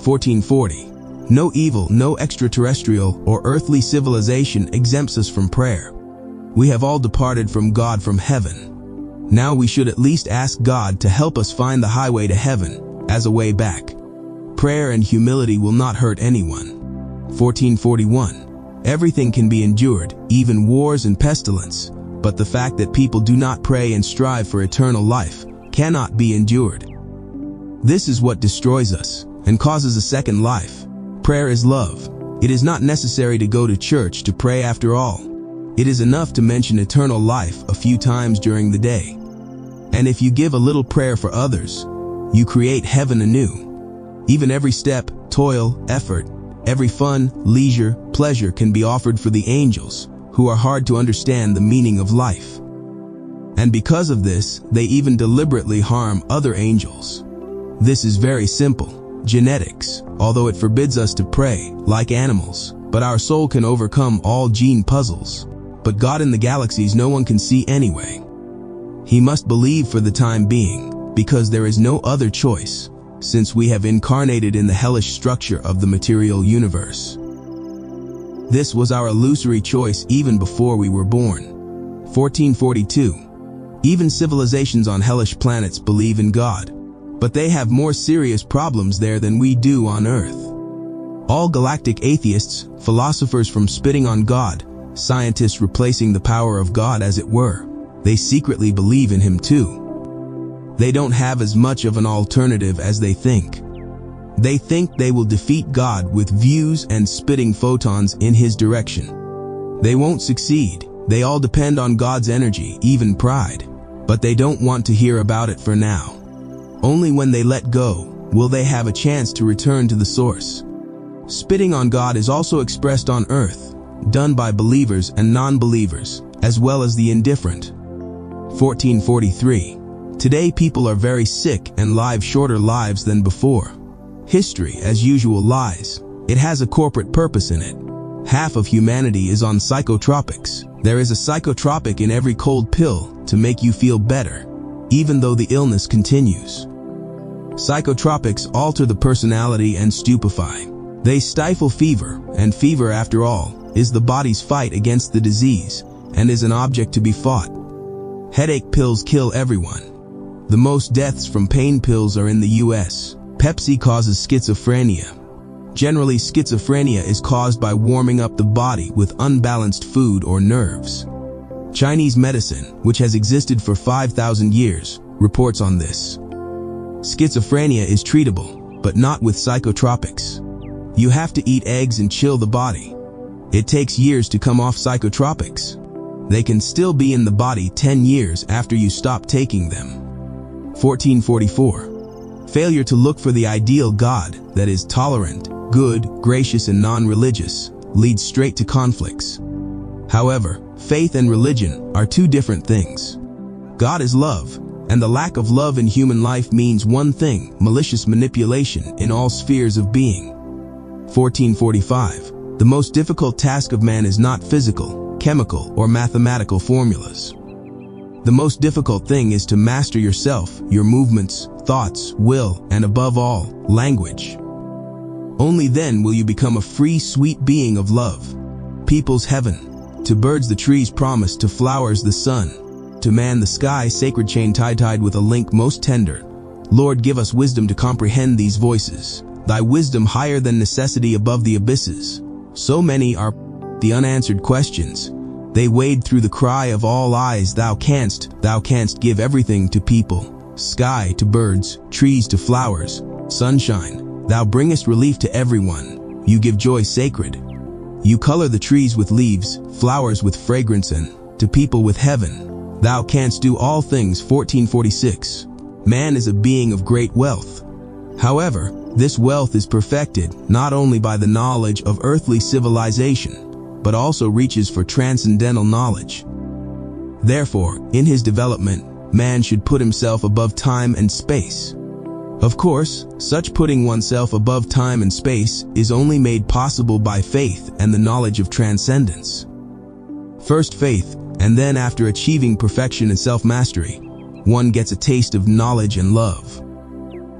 1440. No evil, no extraterrestrial or earthly civilization exempts us from prayer. We have all departed from God from heaven. Now we should at least ask God to help us find the highway to heaven as a way back. Prayer and humility will not hurt anyone. 1441. Everything can be endured, even wars and pestilence, but the fact that people do not pray and strive for eternal life cannot be endured. This is what destroys us and causes a second life. Prayer is love. It is not necessary to go to church to pray after all. It is enough to mention eternal life a few times during the day. And if you give a little prayer for others, you create heaven anew. Even every step, toil, effort, every fun, leisure, pleasure can be offered for the angels, who are hard to understand the meaning of life. And because of this, they even deliberately harm other angels. This is very simple, genetics, although it forbids us to pray, like animals, but our soul can overcome all gene puzzles. But God in the galaxies no one can see anyway. He must believe for the time being, because there is no other choice, since we have incarnated in the hellish structure of the material universe. This was our illusory choice even before we were born. 1442. Even civilizations on hellish planets believe in God, but they have more serious problems there than we do on Earth. All galactic atheists, philosophers from spitting on God, scientists replacing the power of God as it were, they secretly believe in Him too. They don't have as much of an alternative as they think. They think they will defeat God with views and spitting photons in His direction. They won't succeed. They all depend on God's energy, even pride. But they don't want to hear about it for now. Only when they let go will they have a chance to return to the source. Spitting on God is also expressed on Earth, done by believers and non-believers, as well as the indifferent. 1443. Today people are very sick and live shorter lives than before. History, as usual, lies. It has a corporate purpose in it. Half of humanity is on psychotropics. There is a psychotropic in every cold pill to make you feel better, even though the illness continues. Psychotropics alter the personality and stupefy. They stifle fever, and fever, after all, is the body's fight against the disease, and is an object to be fought. Headache pills kill everyone. The most deaths from pain pills are in the US. Pepsi causes schizophrenia. Generally, schizophrenia is caused by warming up the body with unbalanced food or nerves. Chinese medicine, which has existed for 5,000 years, reports on this. Schizophrenia is treatable, but not with psychotropics. You have to eat eggs and chill the body. It takes years to come off psychotropics. They can still be in the body 10 years after you stop taking them. 1444. Failure to look for the ideal God that is tolerant, good, gracious, and non-religious leads straight to conflicts. However, faith and religion are two different things. God is love, and the lack of love in human life means one thing: malicious manipulation in all spheres of being. 1445. The most difficult task of man is not physical, chemical, or mathematical formulas. The most difficult thing is to master yourself, your movements, thoughts, will, and above all, language. Only then will you become a free, sweet being of love. People's heaven. To birds the trees promise, to flowers the sun, to man the sky sacred chain tied with a link most tender. Lord, give us wisdom to comprehend these voices. Thy wisdom higher than necessity, above the abysses. So many are the unanswered questions. They wade through the cry of all eyes. Thou canst give everything to people. Sky to birds, trees to flowers, sunshine. Thou bringest relief to everyone. You give joy sacred. You color the trees with leaves, flowers with fragrance, and to people with heaven. Thou canst do all things. 1446. Man is a being of great wealth. However, this wealth is perfected not only by the knowledge of earthly civilization, but also reaches for transcendental knowledge. Therefore, in his development, man should put himself above time and space. Of course, such putting oneself above time and space is only made possible by faith and the knowledge of transcendence. First faith, and then after achieving perfection and self-mastery, one gets a taste of knowledge and love.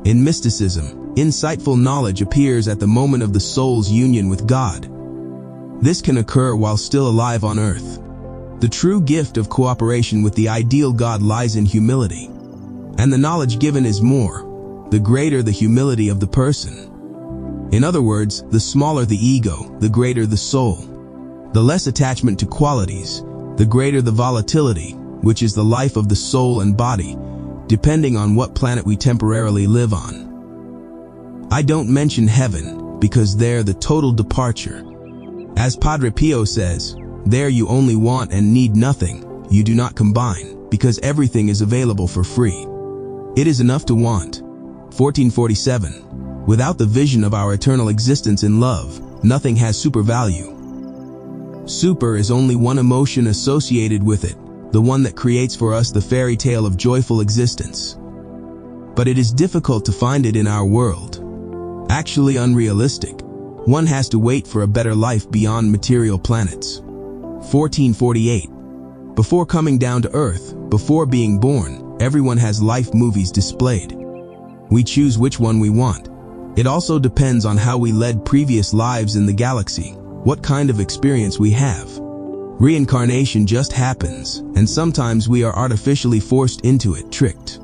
In mysticism, Insightful knowledge appears at the moment of the soul's union with God. This can occur while still alive on earth. The true gift of cooperation with the ideal God lies in humility. And the knowledge given is more, the greater the humility of the person. In other words, the smaller the ego, the greater the soul. The less attachment to qualities, the greater the volatility, which is the life of the soul and body, depending on what planet we temporarily live on. I don't mention heaven, because there the total departure. As Padre Pio says, there you only want and need nothing, you do not combine, because everything is available for free. It is enough to want. 1447. Without the vision of our eternal existence in love, nothing has super value. Super is only one emotion associated with it, the one that creates for us the fairy tale of joyful existence. But it is difficult to find it in our world. Actually unrealistic. One has to wait for a better life beyond material planets. 1448. Before coming down to Earth, before being born, everyone has life movies displayed. We choose which one we want. It also depends on how we led previous lives in the galaxy, what kind of experience we have. Reincarnation just happens, and sometimes we are artificially forced into it, tricked.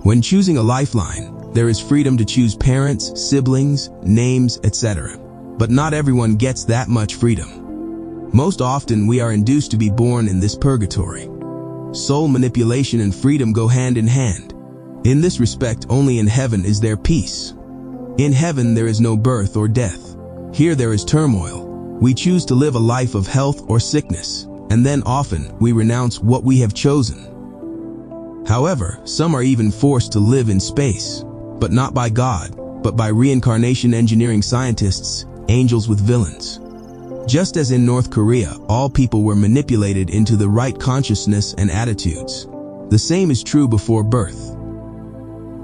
When choosing a lifeline, there is freedom to choose parents, siblings, names, etc. But not everyone gets that much freedom. Most often we are induced to be born in this purgatory. Soul manipulation and freedom go hand in hand. In this respect, only in heaven is there peace. In heaven there is no birth or death. Here there is turmoil. We choose to live a life of health or sickness, and then often we renounce what we have chosen. However, some are even forced to live in space, but not by God, but by reincarnation engineering scientists, angels with villains. Just as in North Korea, all people were manipulated into the right consciousness and attitudes. The same is true before birth.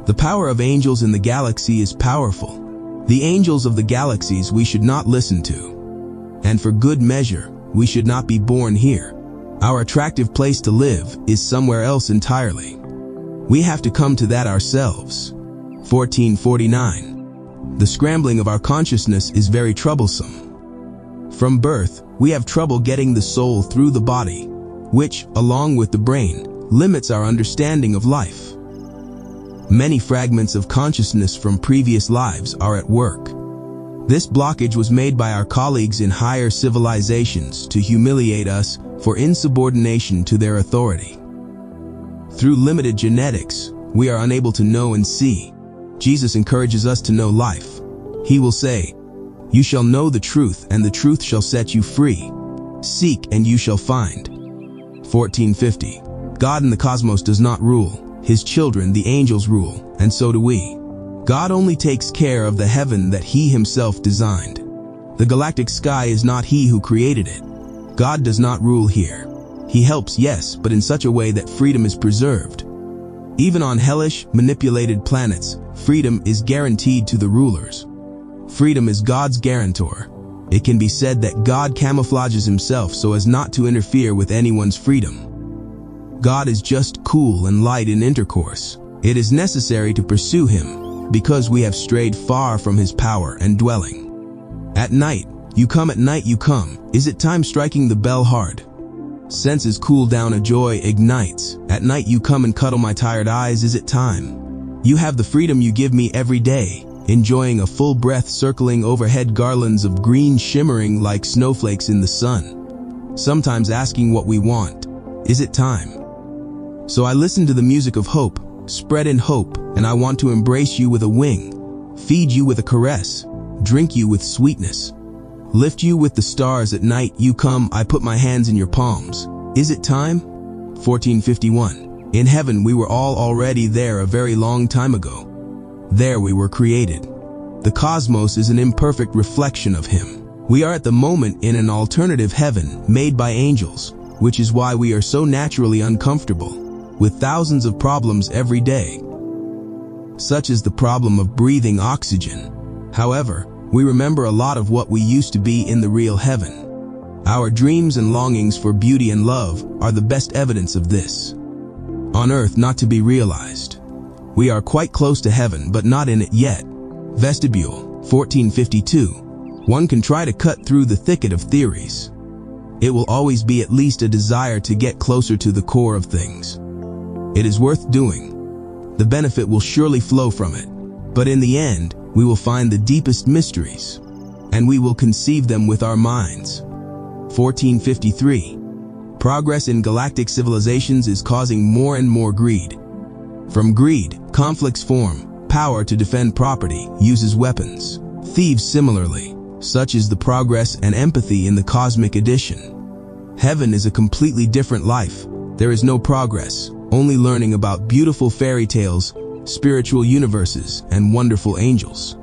The power of angels in the galaxy is powerful. The angels of the galaxies we should not listen to. And for good measure, we should not be born here. Our attractive place to live is somewhere else entirely. We have to come to that ourselves. 1449. The scrambling of our consciousness is very troublesome. From birth, we have trouble getting the soul through the body, which, along with the brain, limits our understanding of life. Many fragments of consciousness from previous lives are at work. This blockage was made by our colleagues in higher civilizations to humiliate us for insubordination to their authority. Through limited genetics, we are unable to know and see. Jesus encourages us to know life. He will say, "You shall know the truth, and the truth shall set you free. Seek, and you shall find." 1450. God in the cosmos does not rule. His children, the angels, rule, and so do we. God only takes care of the heaven that He Himself designed. The galactic sky is not He who created it. God does not rule here. He helps, yes, but in such a way that freedom is preserved. Even on hellish, manipulated planets, freedom is guaranteed to the rulers. Freedom is God's guarantor. It can be said that God camouflages Himself so as not to interfere with anyone's freedom. God is just cool and light in intercourse. It is necessary to pursue Him, because we have strayed far from His power and dwelling. At night you come. Is it time striking the bell hard? Senses cool down, a joy ignites. At night you come and cuddle my tired eyes. Is it time? You have the freedom you give me every day, enjoying a full breath, circling overhead, garlands of green shimmering like snowflakes in the sun. Sometimes asking what we want. Is it time? So I listen to the music of hope, spread in hope, and I want to embrace you with a wing, feed you with a caress, drink you with sweetness, lift you with the stars. At night you come, I put my hands in your palms. Is it time? 1451. In heaven we were all already there a very long time ago. There we were created. The cosmos is an imperfect reflection of Him. We are at the moment in an alternative heaven made by angels, which is why we are so naturally uncomfortable, with thousands of problems every day. Such is the problem of breathing oxygen. However, we remember a lot of what we used to be in the real heaven. Our dreams and longings for beauty and love are the best evidence of this. On earth, not to be realized. We are quite close to heaven, but not in it yet. Vestibule, 1452. One can try to cut through the thicket of theories. It will always be at least a desire to get closer to the core of things. It is worth doing. The benefit will surely flow from it. But in the end, we will find the deepest mysteries, and we will conceive them with our minds. 1453. Progress in galactic civilizations is causing more and more greed. From greed, conflicts form. Power to defend property uses weapons. Thieves similarly. Such is the progress and empathy in the cosmic edition. Heaven is a completely different life. There is no progress, only learning about beautiful fairy tales, spiritual universes, and wonderful angels.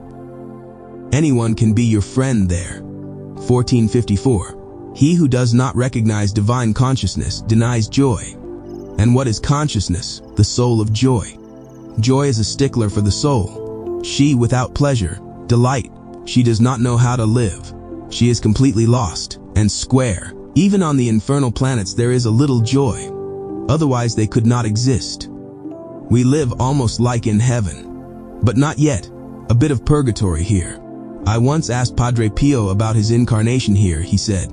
Anyone can be your friend there. 1454. He who does not recognize divine consciousness denies joy. And what is consciousness? The soul of joy. Joy is a stickler for the soul. She without pleasure, delight, she does not know how to live. She is completely lost and square. Even on the infernal planets there is a little joy. Otherwise they could not exist. We live almost like in heaven. But not yet. A bit of purgatory here. I once asked Padre Pio about his incarnation here. He said,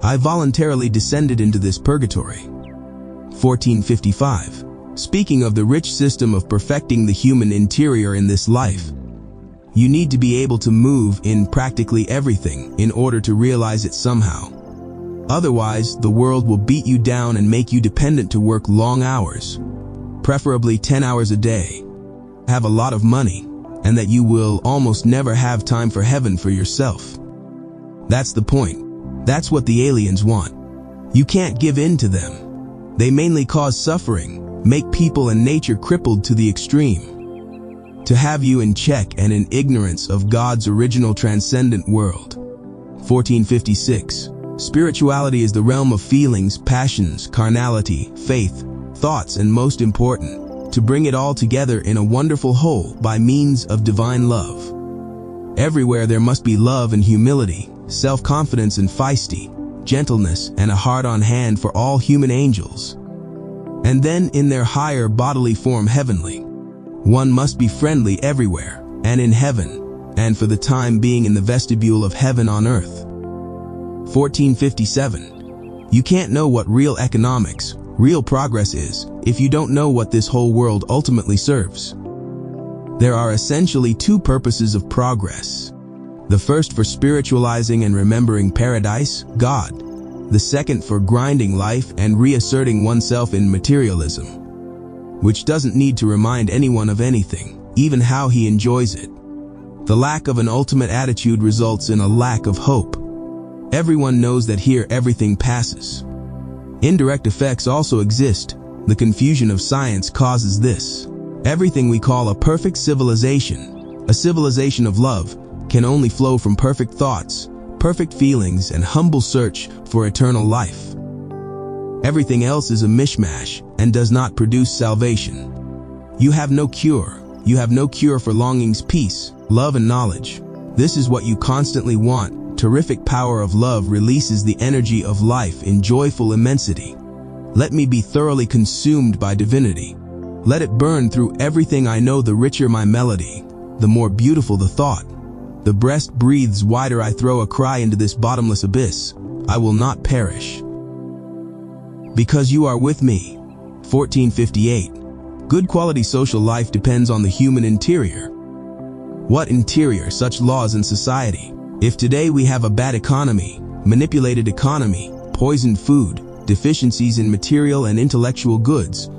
I voluntarily descended into this purgatory. 1455. Speaking of the rich system of perfecting the human interior in this life, you need to be able to move in practically everything in order to realize it somehow. Otherwise, the world will beat you down and make you dependent to work long hours, preferably 10 hours a day, have a lot of money, and that you will almost never have time for heaven for yourself. That's the point. That's what the aliens want. You can't give in to them. They mainly cause suffering, make people and nature crippled to the extreme. To have you in check and in ignorance of God's original transcendent world. 1456. Spirituality is the realm of feelings, passions, carnality, faith, thoughts, and most important, to bring it all together in a wonderful whole by means of divine love. Everywhere there must be love and humility, self-confidence and feisty, gentleness and a heart on hand for all human angels. And then in their higher bodily form heavenly. One must be friendly everywhere, and in heaven, and for the time being in the vestibule of heaven on earth. 1457. You can't know what real economics, real progress is, if you don't know what this whole world ultimately serves. There are essentially two purposes of progress. The first for spiritualizing and remembering paradise, God. The second for grinding life and reasserting oneself in materialism, which doesn't need to remind anyone of anything, even how he enjoys it. The lack of an ultimate attitude results in a lack of hope. Everyone knows that here everything passes. Indirect effects also exist. The confusion of science causes this. Everything we call a perfect civilization, a civilization of love, can only flow from perfect thoughts, perfect feelings, and humble search for eternal life. Everything else is a mishmash and does not produce salvation. You have no cure. You have no cure for longings, peace, love, and knowledge. This is what you constantly want. Terrific power of love releases the energy of life in joyful immensity. Let me be thoroughly consumed by divinity. Let it burn through everything I know. The richer my melody, the more beautiful the thought. The breast breathes wider. I throw a cry into this bottomless abyss. I will not perish, because you are with me. 1458. Good quality social life depends on the human interior. What interior? Such laws in society. If today we have a bad economy, manipulated economy, poisoned food, deficiencies in material and intellectual goods,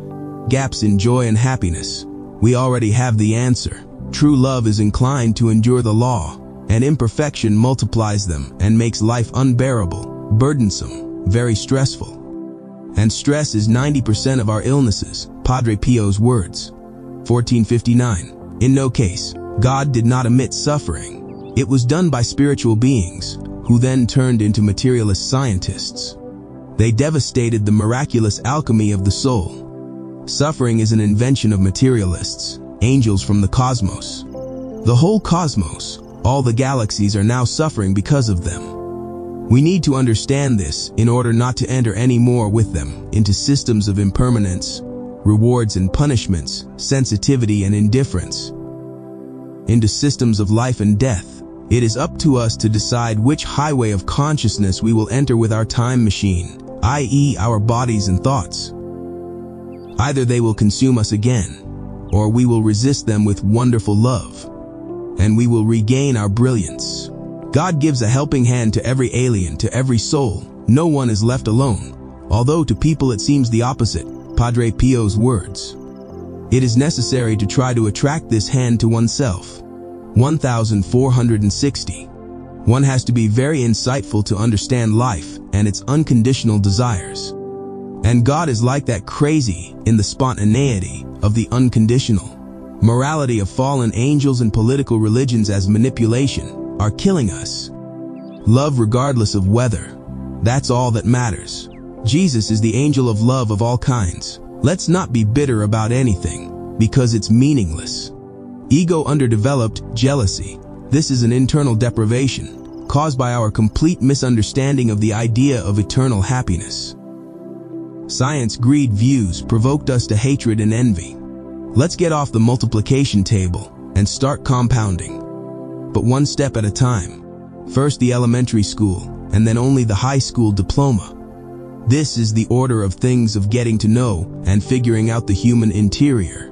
gaps in joy and happiness, we already have the answer. True love is inclined to endure the law, and imperfection multiplies them and makes life unbearable, burdensome, very stressful. And stress is 90% of our illnesses, Padre Pio's words. 1459. In no case, God did not omit suffering. It was done by spiritual beings, who then turned into materialist scientists. They devastated the miraculous alchemy of the soul. Suffering is an invention of materialists, angels from the cosmos. The whole cosmos, all the galaxies are now suffering because of them. We need to understand this in order not to enter any more with them into systems of impermanence, rewards and punishments, sensitivity and indifference. into systems of life and death. It is up to us to decide which highway of consciousness we will enter with our time machine, i.e., our bodies and thoughts. Either they will consume us again, or we will resist them with wonderful love, and we will regain our brilliance. God gives a helping hand to every alien, to every soul. No one is left alone, although to people it seems the opposite. Padre Pio's words. It is necessary to try to attract this hand to oneself. 1460. One has to be very insightful to understand life and its unconditional desires. And God is like that, crazy in the spontaneity of the unconditional. Morality of fallen angels and political religions as manipulation are killing us. Love regardless of weather. That's all that matters. Jesus is the angel of love of all kinds. Let's not be bitter about anything, because it's meaningless. Ego underdeveloped, jealousy. This is an internal deprivation, caused by our complete misunderstanding of the idea of eternal happiness. Science, greed, views provoked us to hatred and envy. Let's get off the multiplication table and start compounding. But one step at a time. First the elementary school, and then only the high school diploma. This is the order of things of getting to know and figuring out the human interior.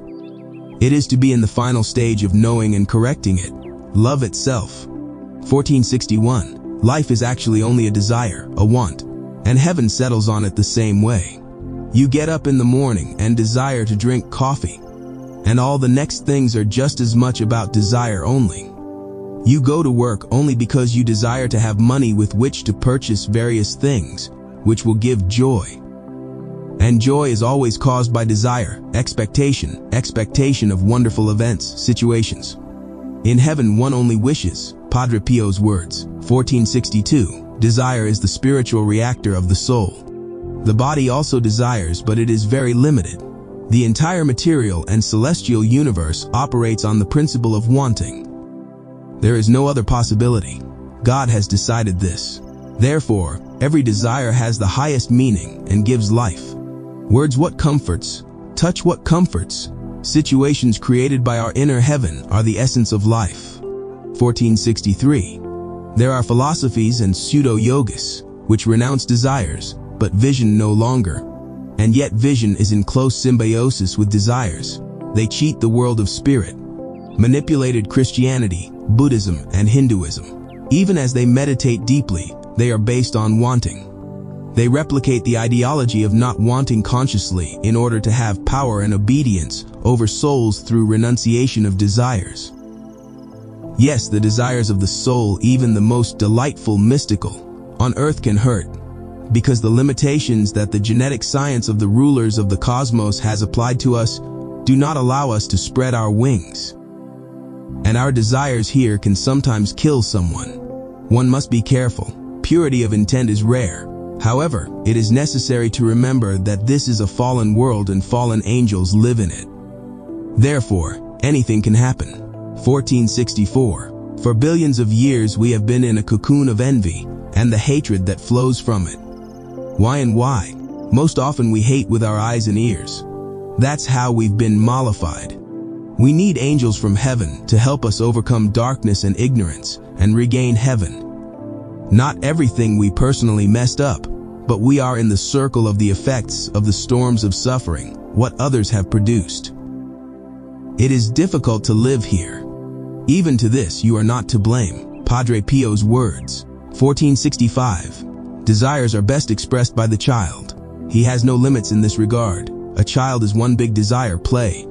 It is to be in the final stage of knowing and correcting it. Love itself. 1461. Life is actually only a desire, a want, and heaven settles on it the same way. You get up in the morning and desire to drink coffee, and all the next things are just as much about desire only. You go to work only because you desire to have money with which to purchase various things, which will give joy. And joy is always caused by desire, expectation of wonderful events, situations. In heaven one only wishes, Padre Pio's words, 1462, desire is the spiritual reactor of the soul. The body also desires, but it is very limited. The entire material and celestial universe operates on the principle of wanting. There is no other possibility. God has decided this. Therefore, every desire has the highest meaning and gives life. Words what comforts, touch what comforts. Situations created by our inner heaven are the essence of life. 1463. There are philosophies and pseudo-yogas which renounce desires, but vision no longer. And yet vision is in close symbiosis with desires. They cheat the world of spirit. Manipulated Christianity, Buddhism, and Hinduism. Even as they meditate deeply, they are based on wanting. They replicate the ideology of not wanting consciously in order to have power and obedience over souls through renunciation of desires. Yes, the desires of the soul, even the most delightful, mystical, on earth can hurt, because the limitations that the genetic science of the rulers of the cosmos has applied to us do not allow us to spread our wings. And our desires here can sometimes kill someone. One must be careful. Purity of intent is rare. However, it is necessary to remember that this is a fallen world and fallen angels live in it. Therefore, anything can happen. 1464. For billions of years we have been in a cocoon of envy and the hatred that flows from it. Why and why? Most often we hate with our eyes and ears. That's how we've been mollified. We need angels from heaven to help us overcome darkness and ignorance and regain heaven. Not everything we personally messed up, but we are in the circle of the effects of the storms of suffering, what others have produced. It is difficult to live here. Even to this you are not to blame. Padre Pio's words. 1465. Desires are best expressed by the child. He has no limits in this regard. A child is one big desire, play.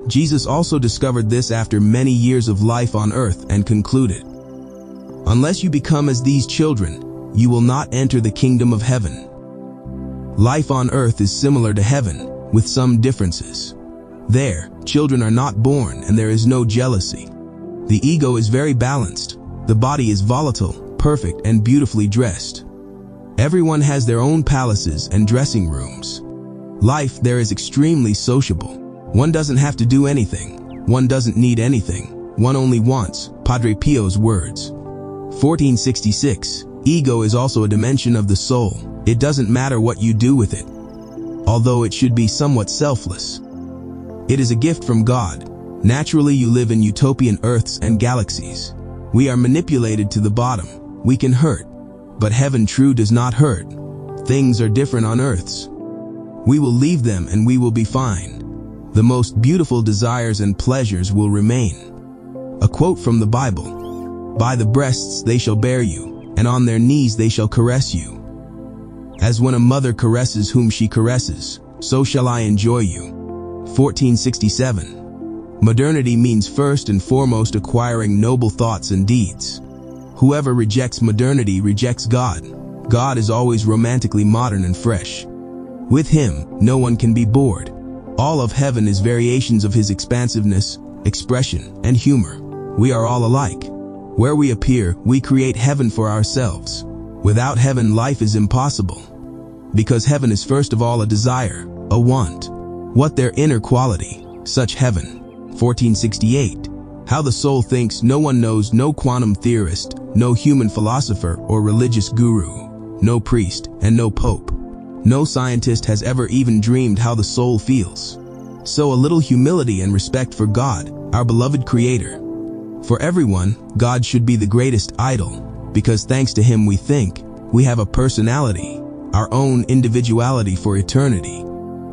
Jesus also discovered this after many years of life on earth and concluded, unless you become as these children, you will not enter the kingdom of heaven. Life on earth is similar to heaven, with some differences. There, children are not born and there is no jealousy. The ego is very balanced. The body is volatile, perfect, and beautifully dressed. Everyone has their own palaces and dressing rooms. Life there is extremely sociable. One doesn't have to do anything. One doesn't need anything. One only wants. Padre Pio's words. 1466. Ego is also a dimension of the soul. It doesn't matter what you do with it, although it should be somewhat selfless. It is a gift from God. Naturally, you live in utopian Earths and galaxies. We are manipulated to the bottom. We can hurt. But heaven true does not hurt. Things are different on Earths. We will leave them and we will be fine. The most beautiful desires and pleasures will remain. A quote from the Bible: "By the breasts they shall bear you, and on their knees they shall caress you. As when a mother caresses whom she caresses, so shall I enjoy you." 1467. Modernity means first and foremost acquiring noble thoughts and deeds. Whoever rejects modernity rejects God. God is always romantically modern and fresh. With him, no one can be bored. All of heaven is variations of his expansiveness, expression, and humor. We are all alike. Where we appear, we create heaven for ourselves. Without heaven, life is impossible. Because heaven is first of all a desire, a want. What their inner quality? Such heaven. 1468. How the soul thinks no one knows, no quantum theorist, no human philosopher or religious guru, no priest, and no pope. No scientist has ever even dreamed how the soul feels. So a little humility and respect for God, our beloved Creator. For everyone, God should be the greatest idol, because thanks to him we think, we have a personality, our own individuality for eternity,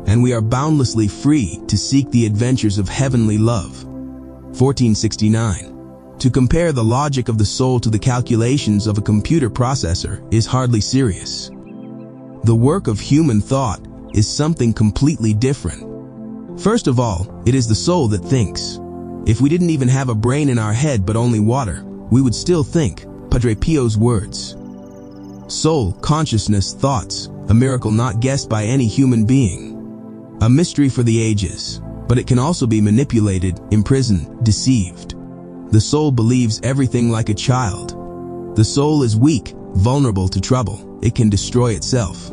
and we are boundlessly free to seek the adventures of heavenly love. 1469. To compare the logic of the soul to the calculations of a computer processor is hardly serious. The work of human thought is something completely different. First of all, it is the soul that thinks. If we didn't even have a brain in our head but only water, we would still think. Padre Pio's words. Soul, consciousness, thoughts, a miracle not guessed by any human being. A mystery for the ages, but it can also be manipulated, imprisoned, deceived. The soul believes everything like a child. The soul is weak, vulnerable to trouble. It can destroy itself.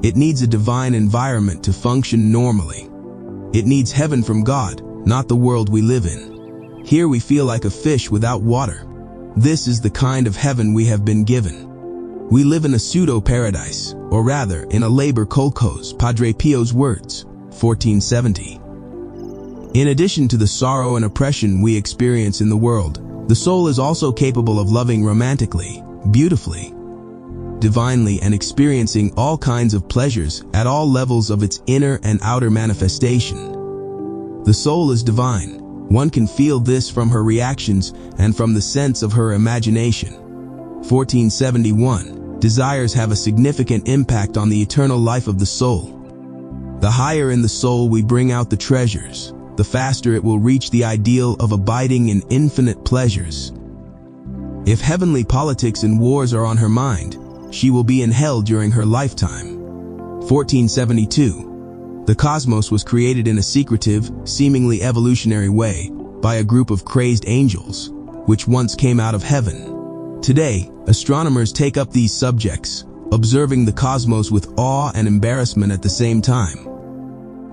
It needs a divine environment to function normally. It needs heaven from God, not the world we live in. Here we feel like a fish without water. This is the kind of heaven we have been given. We live in a pseudo-paradise, or rather, in a labor kolkhoz, Padre Pio's words, 1470. In addition to the sorrow and oppression we experience in the world, the soul is also capable of loving romantically, beautifully, divinely, and experiencing all kinds of pleasures at all levels of its inner and outer manifestation. The soul is divine. One can feel this from her reactions and from the sense of her imagination. 1471. Desires have a significant impact on the eternal life of the soul. The higher in the soul we bring out the treasures, the faster it will reach the ideal of abiding in infinite pleasures. If heavenly politics and wars are on her mind, she will be in hell during her lifetime. 1472. The cosmos was created in a secretive, seemingly evolutionary way by a group of crazed angels, which once came out of heaven. Today, astronomers take up these subjects, observing the cosmos with awe and embarrassment at the same time.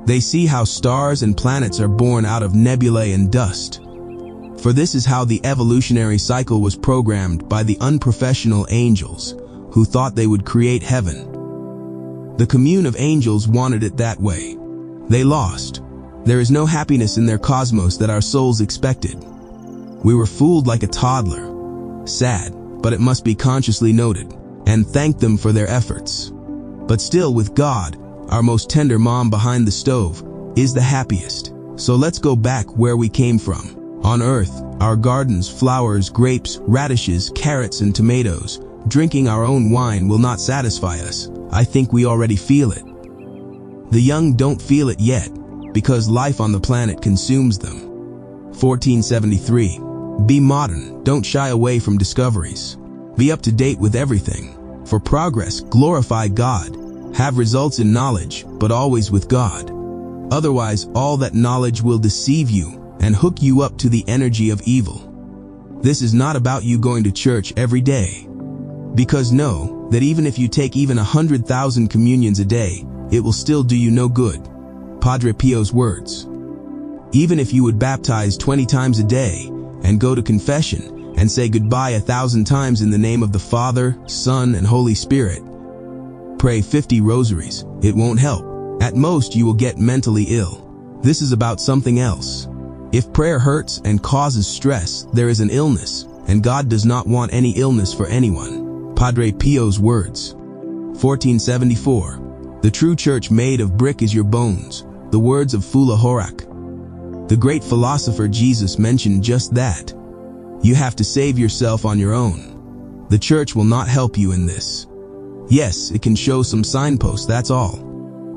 They see how stars and planets are born out of nebulae and dust. For this is how the evolutionary cycle was programmed by the unprofessional angels, who thought they would create heaven. The commune of angels wanted it that way. They lost. There is no happiness in their cosmos that our souls expected. We were fooled like a toddler. Sad, but it must be consciously noted, and thank them for their efforts. But still, with God, our most tender mom behind the stove, is the happiest. So let's go back where we came from. On earth, our gardens, flowers, grapes, radishes, carrots, and tomatoes. Drinking our own wine will not satisfy us. I think we already feel it. The young don't feel it yet, because life on the planet consumes them. 1473. Be modern, don't shy away from discoveries. Be up to date with everything. For progress, glorify God. Have results in knowledge, but always with God. Otherwise, all that knowledge will deceive you and hook you up to the energy of evil. This is not about you going to church every day. Because know that even if you take even 100,000 communions a day, it will still do you no good. Padre Pio's words. Even if you would baptize 20 times a day and go to confession and say goodbye 1,000 times in the name of the Father, Son, and Holy Spirit, pray 50 rosaries, it won't help. At most, you will get mentally ill. This is about something else. If prayer hurts and causes stress, there is an illness, and God does not want any illness for anyone. Padre Pio's words. 1474. The true church made of brick is your bones. The words of Fula Horak. The great philosopher Jesus mentioned just that. You have to save yourself on your own. The church will not help you in this. Yes, it can show some signposts, that's all.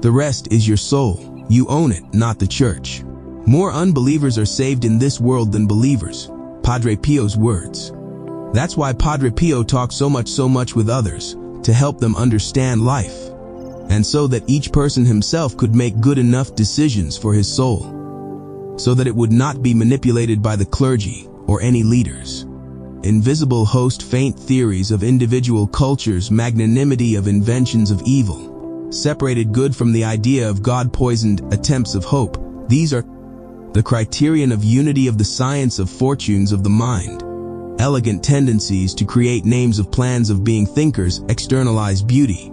The rest is your soul. You own it, not the church. More unbelievers are saved in this world than believers. Padre Pio's words. That's why Padre Pio talks so much with others, to help them understand life, and so that each person himself could make good enough decisions for his soul, so that it would not be manipulated by the clergy or any leaders. Invisible host faint theories of individual cultures, magnanimity of inventions of evil, separated good from the idea of God, poisoned attempts of hope. These are the criterion of unity of the science of fortunes of the mind. Elegant tendencies to create names of plans of being thinkers externalize beauty,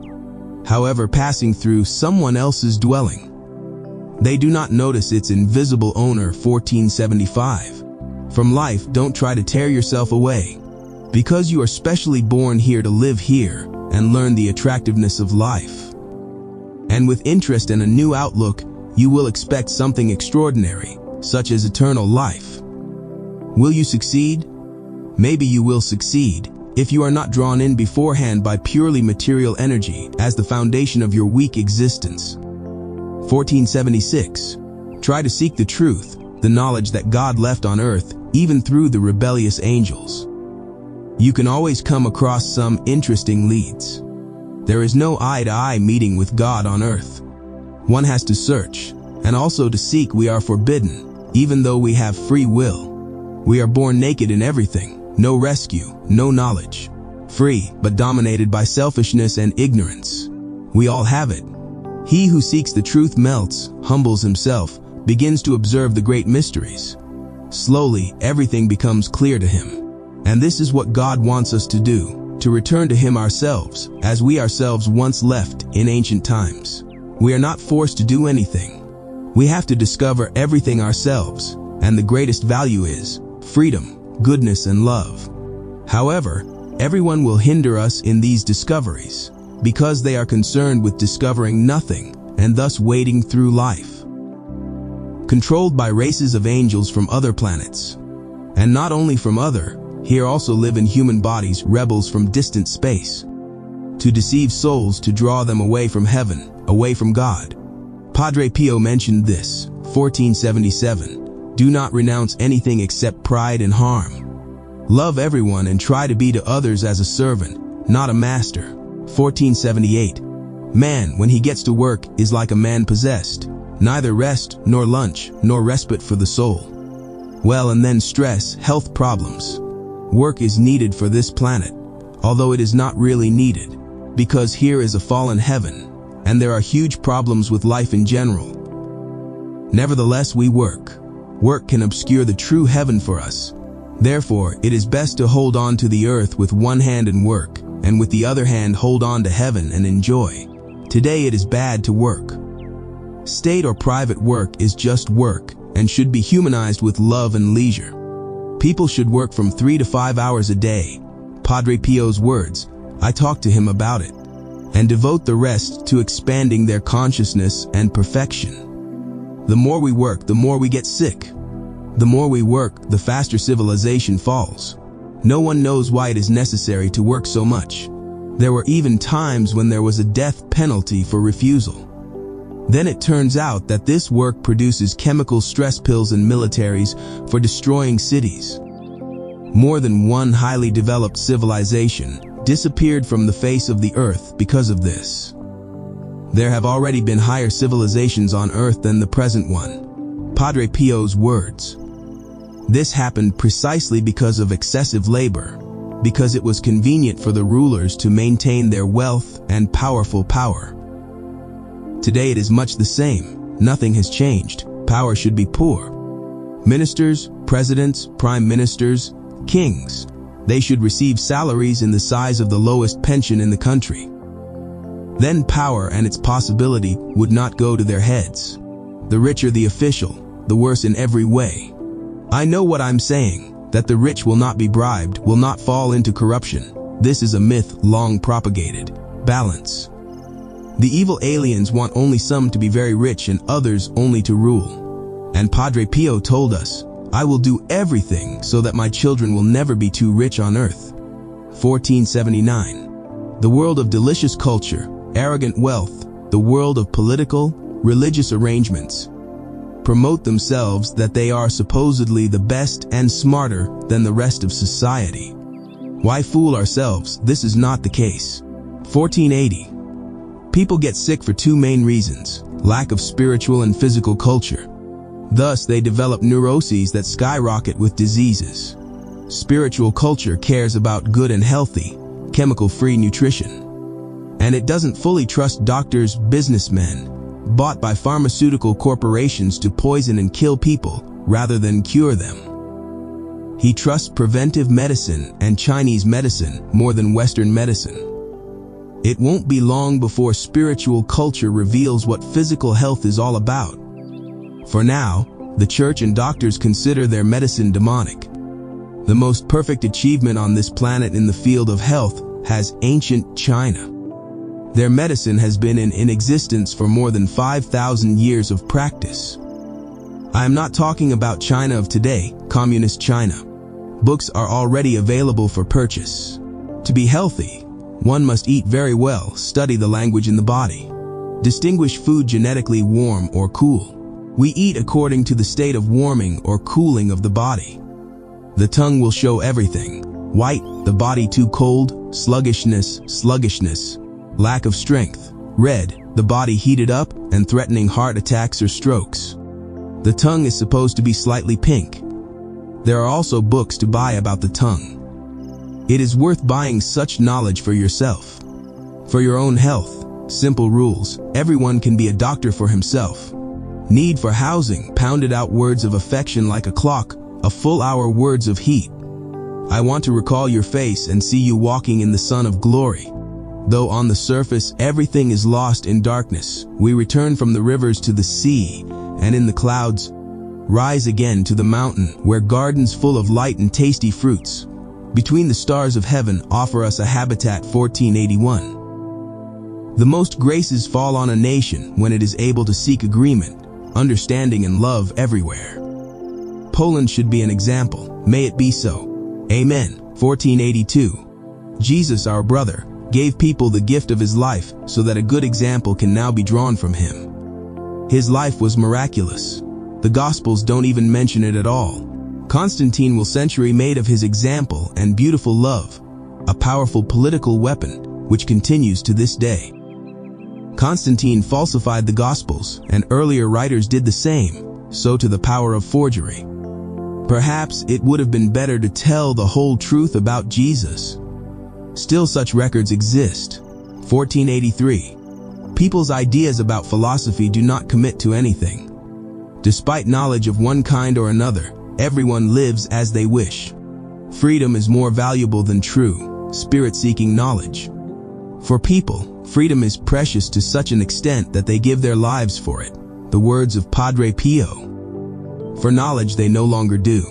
however passing through someone else's dwelling. They do not notice its invisible owner. 1475. From life, don't try to tear yourself away, because you are specially born here to live here and learn the attractiveness of life. And with interest and a new outlook, you will expect something extraordinary, such as eternal life. Will you succeed? Maybe you will succeed if you are not drawn in beforehand by purely material energy as the foundation of your weak existence. 1476. Try to seek the truth, the knowledge that God left on earth, even through the rebellious angels. You can always come across some interesting leads. There is no eye-to-eye meeting with God on earth. One has to search, and also to seek. We are forbidden, even though we have free will. We are born naked in everything. No rescue, no knowledge. Free, but dominated by selfishness and ignorance. We all have it. He who seeks the truth melts, humbles himself, begins to observe the great mysteries. Slowly, everything becomes clear to him. And this is what God wants us to do, to return to Him ourselves, as we ourselves once left in ancient times. We are not forced to do anything. We have to discover everything ourselves, and the greatest value is freedom, goodness, and love. However, everyone will hinder us in these discoveries, because they are concerned with discovering nothing, and thus wading through life. Controlled by races of angels from other planets. And not only from other, here also live in human bodies rebels from distant space. To deceive souls, to draw them away from heaven, away from God. Padre Pio mentioned this, 1477. Do not renounce anything except pride and harm. Love everyone and try to be to others as a servant, not a master. 1478. Man, when he gets to work, is like a man possessed. Neither rest, nor lunch, nor respite for the soul. Well, and then stress, health problems. Work is needed for this planet, although it is not really needed, because here is a fallen heaven, and there are huge problems with life in general. Nevertheless, we work. Work can obscure the true heaven for us. Therefore, it is best to hold on to the earth with one hand and work, and with the other hand hold on to heaven and enjoy. Today it is bad to work. State or private work is just work, and should be humanized with love and leisure. People should work from 3 to 5 hours a day. Padre Pio's words, I talked to him about it. And devote the rest to expanding their consciousness and perfection. The more we work, the more we get sick. The more we work, the faster civilization falls. No one knows why it is necessary to work so much. There were even times when there was a death penalty for refusal. Then it turns out that this work produces chemical stress pills and militaries for destroying cities. More than one highly developed civilization disappeared from the face of the earth because of this. There have already been higher civilizations on earth than the present one. Padre Pio's words. This happened precisely because of excessive labor, because it was convenient for the rulers to maintain their wealth and powerful power. Today it is much the same. Nothing has changed. Power should be poor. Ministers, presidents, prime ministers, kings, they should receive salaries in the size of the lowest pension in the country. Then power and its possibility would not go to their heads. The richer the official, the worse in every way. I know what I'm saying, that the rich will not be bribed, will not fall into corruption. This is a myth long propagated. Balance. The evil aliens want only some to be very rich and others only to rule. And Padre Pio told us, I will do everything so that my children will never be too rich on earth. 1479. The world of delicious culture, arrogant wealth, the world of political, religious arrangements, promote themselves that they are supposedly the best and smarter than the rest of society. Why fool ourselves? This is not the case. 1480. People get sick for two main reasons: lack of spiritual and physical culture. Thus, they develop neuroses that skyrocket with diseases. Spiritual culture cares about good and healthy, chemical-free nutrition. And it doesn't fully trust doctors, businessmen, bought by pharmaceutical corporations to poison and kill people rather than cure them. He trusts preventive medicine and Chinese medicine more than Western medicine. It won't be long before spiritual culture reveals what physical health is all about. For now, the church and doctors consider their medicine demonic. The most perfect achievement on this planet in the field of health has ancient China. Their medicine has been in existence for more than 5,000 years of practice. I am not talking about China of today, communist China. Books are already available for purchase. To be healthy, one must eat very well, study the language in the body, distinguish food genetically warm or cool. We eat according to the state of warming or cooling of the body. The tongue will show everything. White, the body too cold, sluggishness, lack of strength. Red, the body heated up and threatening heart attacks or strokes. The tongue is supposed to be slightly pink. There are also books to buy about the tongue. It is worth buying such knowledge for yourself. For your own health, simple rules. Everyone can be a doctor for himself. Need for housing, pounded out words of affection like a clock, a full hour words of heat. I want to recall your face and see you walking in the sun of glory. Though on the surface everything is lost in darkness, we return from the rivers to the sea, and in the clouds, rise again to the mountain where gardens full of light and tasty fruits, between the stars of heaven offer us a habitat. 1481. The most graces fall on a nation when it is able to seek agreement, understanding and love everywhere. Poland should be an example. May it be so. Amen. 1482. Jesus, our brother, gave people the gift of his life so that a good example can now be drawn from him. His life was miraculous. The Gospels don't even mention it at all. Constantine will century made of his example and beautiful love, a powerful political weapon which continues to this day. Constantine falsified the Gospels, and earlier writers did the same, so to the power of forgery. Perhaps it would have been better to tell the whole truth about Jesus. Still, such records exist. 1483. People's ideas about philosophy do not commit to anything. Despite knowledge of one kind or another, everyone lives as they wish. Freedom is more valuable than true, spirit-seeking knowledge. For people, freedom is precious to such an extent that they give their lives for it. The words of Padre Pio. For knowledge they no longer do.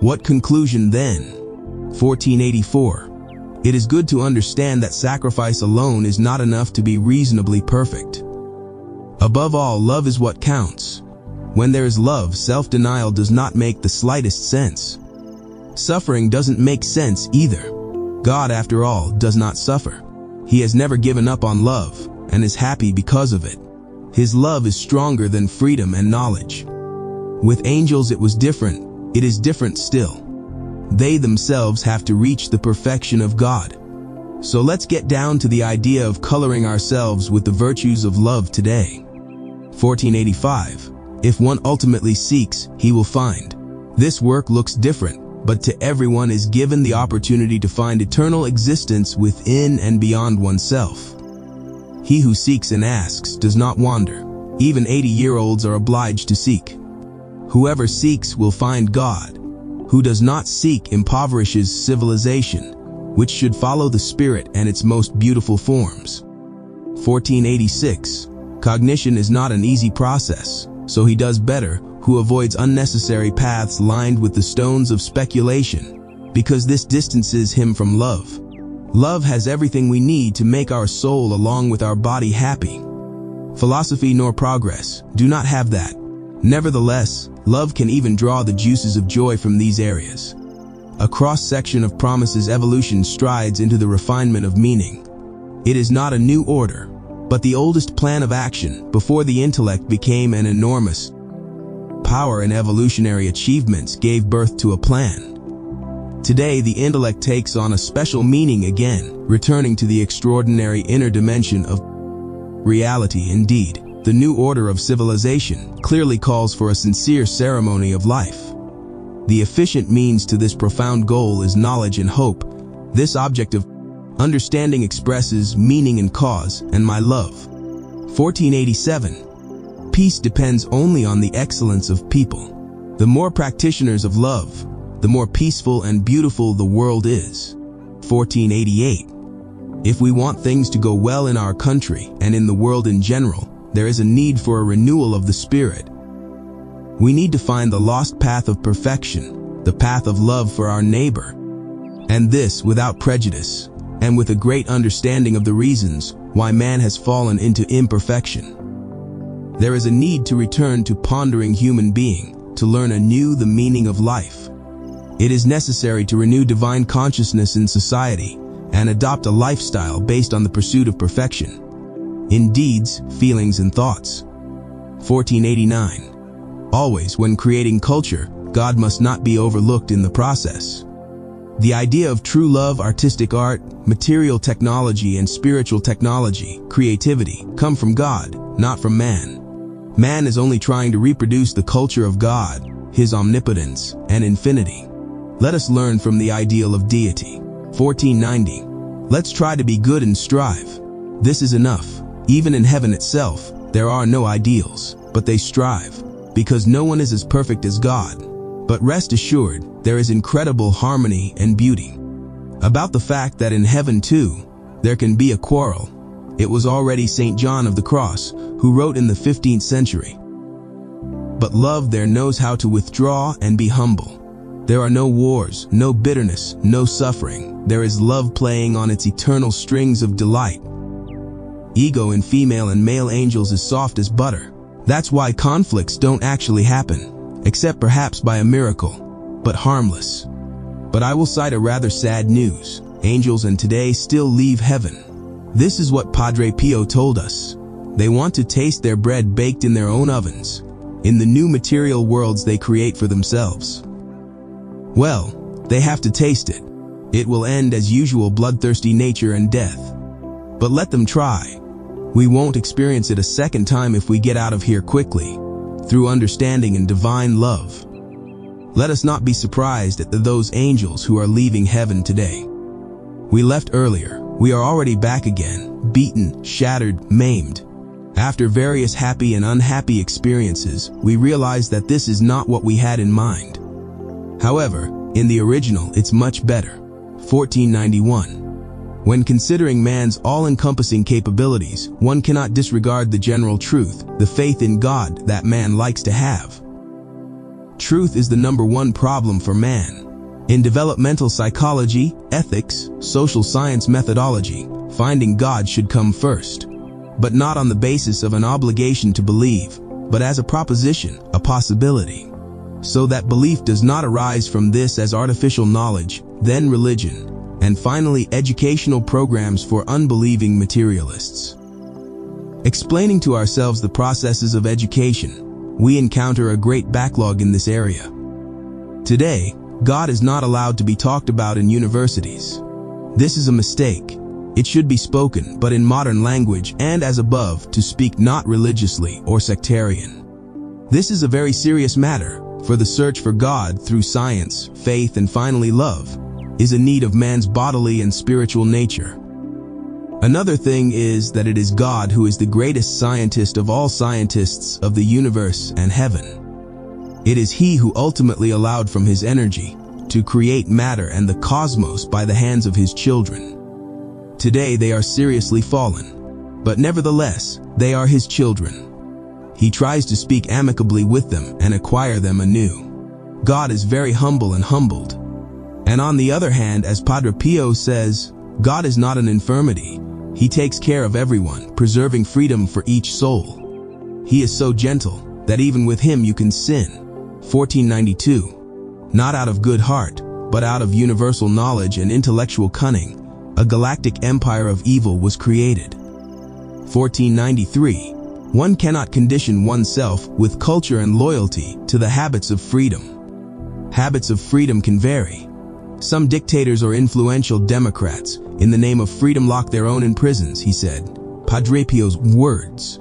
What conclusion then? 1484. It is good to understand that sacrifice alone is not enough to be reasonably perfect. Above all, love is what counts. When there is love, self-denial does not make the slightest sense. Suffering doesn't make sense either. God, after all, does not suffer. He has never given up on love, and is happy because of it. His love is stronger than freedom and knowledge. With angels it was different. It is different still. They themselves have to reach the perfection of God. So let's get down to the idea of coloring ourselves with the virtues of love today. 1485. If one ultimately seeks, he will find. This work looks different, but to everyone is given the opportunity to find eternal existence within and beyond oneself. He who seeks and asks does not wander. Even 80-year-olds are obliged to seek. Whoever seeks will find God. Who does not seek impoverishes civilization, which should follow the spirit and its most beautiful forms. 1486. Cognition is not an easy process, so he does better who avoids unnecessary paths lined with the stones of speculation, because this distances him from love. Love has everything we need to make our soul along with our body happy. Philosophy nor progress do not have that. Nevertheless, love can even draw the juices of joy from these areas. A cross-section of promises evolution strides into the refinement of meaning. It is not a new order, but the oldest plan of action before the intellect became an enormous power, and evolutionary achievements gave birth to a plan. Today, the intellect takes on a special meaning again, returning to the extraordinary inner dimension of reality. Indeed, the new order of civilization clearly calls for a sincere ceremony of life. The efficient means to this profound goal is knowledge and hope. This object of understanding expresses meaning and cause, and my love. 1487. Peace depends only on the excellence of people. The more practitioners of love, the more peaceful and beautiful the world is. 1488. If we want things to go well in our country and in the world in general, there is a need for a renewal of the spirit. We need to find the lost path of perfection, the path of love for our neighbor, and this without prejudice, and with a great understanding of the reasons why man has fallen into imperfection. There is a need to return to pondering human being, to learn anew the meaning of life. It is necessary to renew divine consciousness in society and adopt a lifestyle based on the pursuit of perfection, in deeds, feelings, and thoughts. 1489. Always, when creating culture, God must not be overlooked in the process. The idea of true love, artistic art, material technology, and spiritual technology, creativity, come from God, not from man. Man is only trying to reproduce the culture of God, His omnipotence, and infinity. Let us learn from the ideal of deity. 1490. Let's try to be good and strive. This is enough. Even in heaven itself, there are no ideals, but they strive, because no one is as perfect as God. But rest assured, there is incredible harmony and beauty. About the fact that in heaven too, there can be a quarrel. It was already St. John of the Cross who wrote in the 15th century, "But love there knows how to withdraw and be humble. There are no wars, no bitterness, no suffering. There is love playing on its eternal strings of delight. Ego in female and male angels is soft as butter. That's why conflicts don't actually happen, except perhaps by a miracle, but harmless." But I will cite a rather sad news. Angels and today still leave heaven. This is what Padre Pio told us. They want to taste their bread baked in their own ovens, in the new material worlds they create for themselves. Well, they have to taste it. It will end as usual, bloodthirsty nature and death. But let them try. We won't experience it a second time if we get out of here quickly, through understanding and divine love. Let us not be surprised at those angels who are leaving heaven today. We left earlier. We are already back again, beaten, shattered, maimed. After various happy and unhappy experiences, we realize that this is not what we had in mind. However, in the original, it's much better. 1491. When considering man's all-encompassing capabilities, one cannot disregard the general truth, the faith in God that man likes to have. Truth is the number one problem for man. In developmental psychology, ethics, social science methodology, finding God should come first. But not on the basis of an obligation to believe, but as a proposition, a possibility. So that belief does not arise from this as artificial knowledge, then religion, and finally educational programs for unbelieving materialists. Explaining to ourselves the processes of education, we encounter a great backlog in this area. Today, God is not allowed to be talked about in universities. This is a mistake. It should be spoken, but in modern language, and as above, to speak not religiously or sectarian. This is a very serious matter, for the search for God through science, faith, and finally love is a need of man's bodily and spiritual nature. Another thing is that it is God who is the greatest scientist of all scientists of the universe and heaven. It is He who ultimately allowed from His energy to create matter and the cosmos by the hands of His children. Today they are seriously fallen, but nevertheless, they are His children. He tries to speak amicably with them and acquire them anew. God is very humble and humbled. And on the other hand, as Padre Pio says, God is not an infirmity. He takes care of everyone, preserving freedom for each soul. He is so gentle that even with him you can sin. 1492. Not out of good heart, but out of universal knowledge and intellectual cunning, a galactic empire of evil was created. 1493. One cannot condition oneself with culture and loyalty to the habits of freedom. Habits of freedom can vary. Some dictators or influential Democrats, in the name of freedom, lock their own in prisons, he said. Padre Pio's words.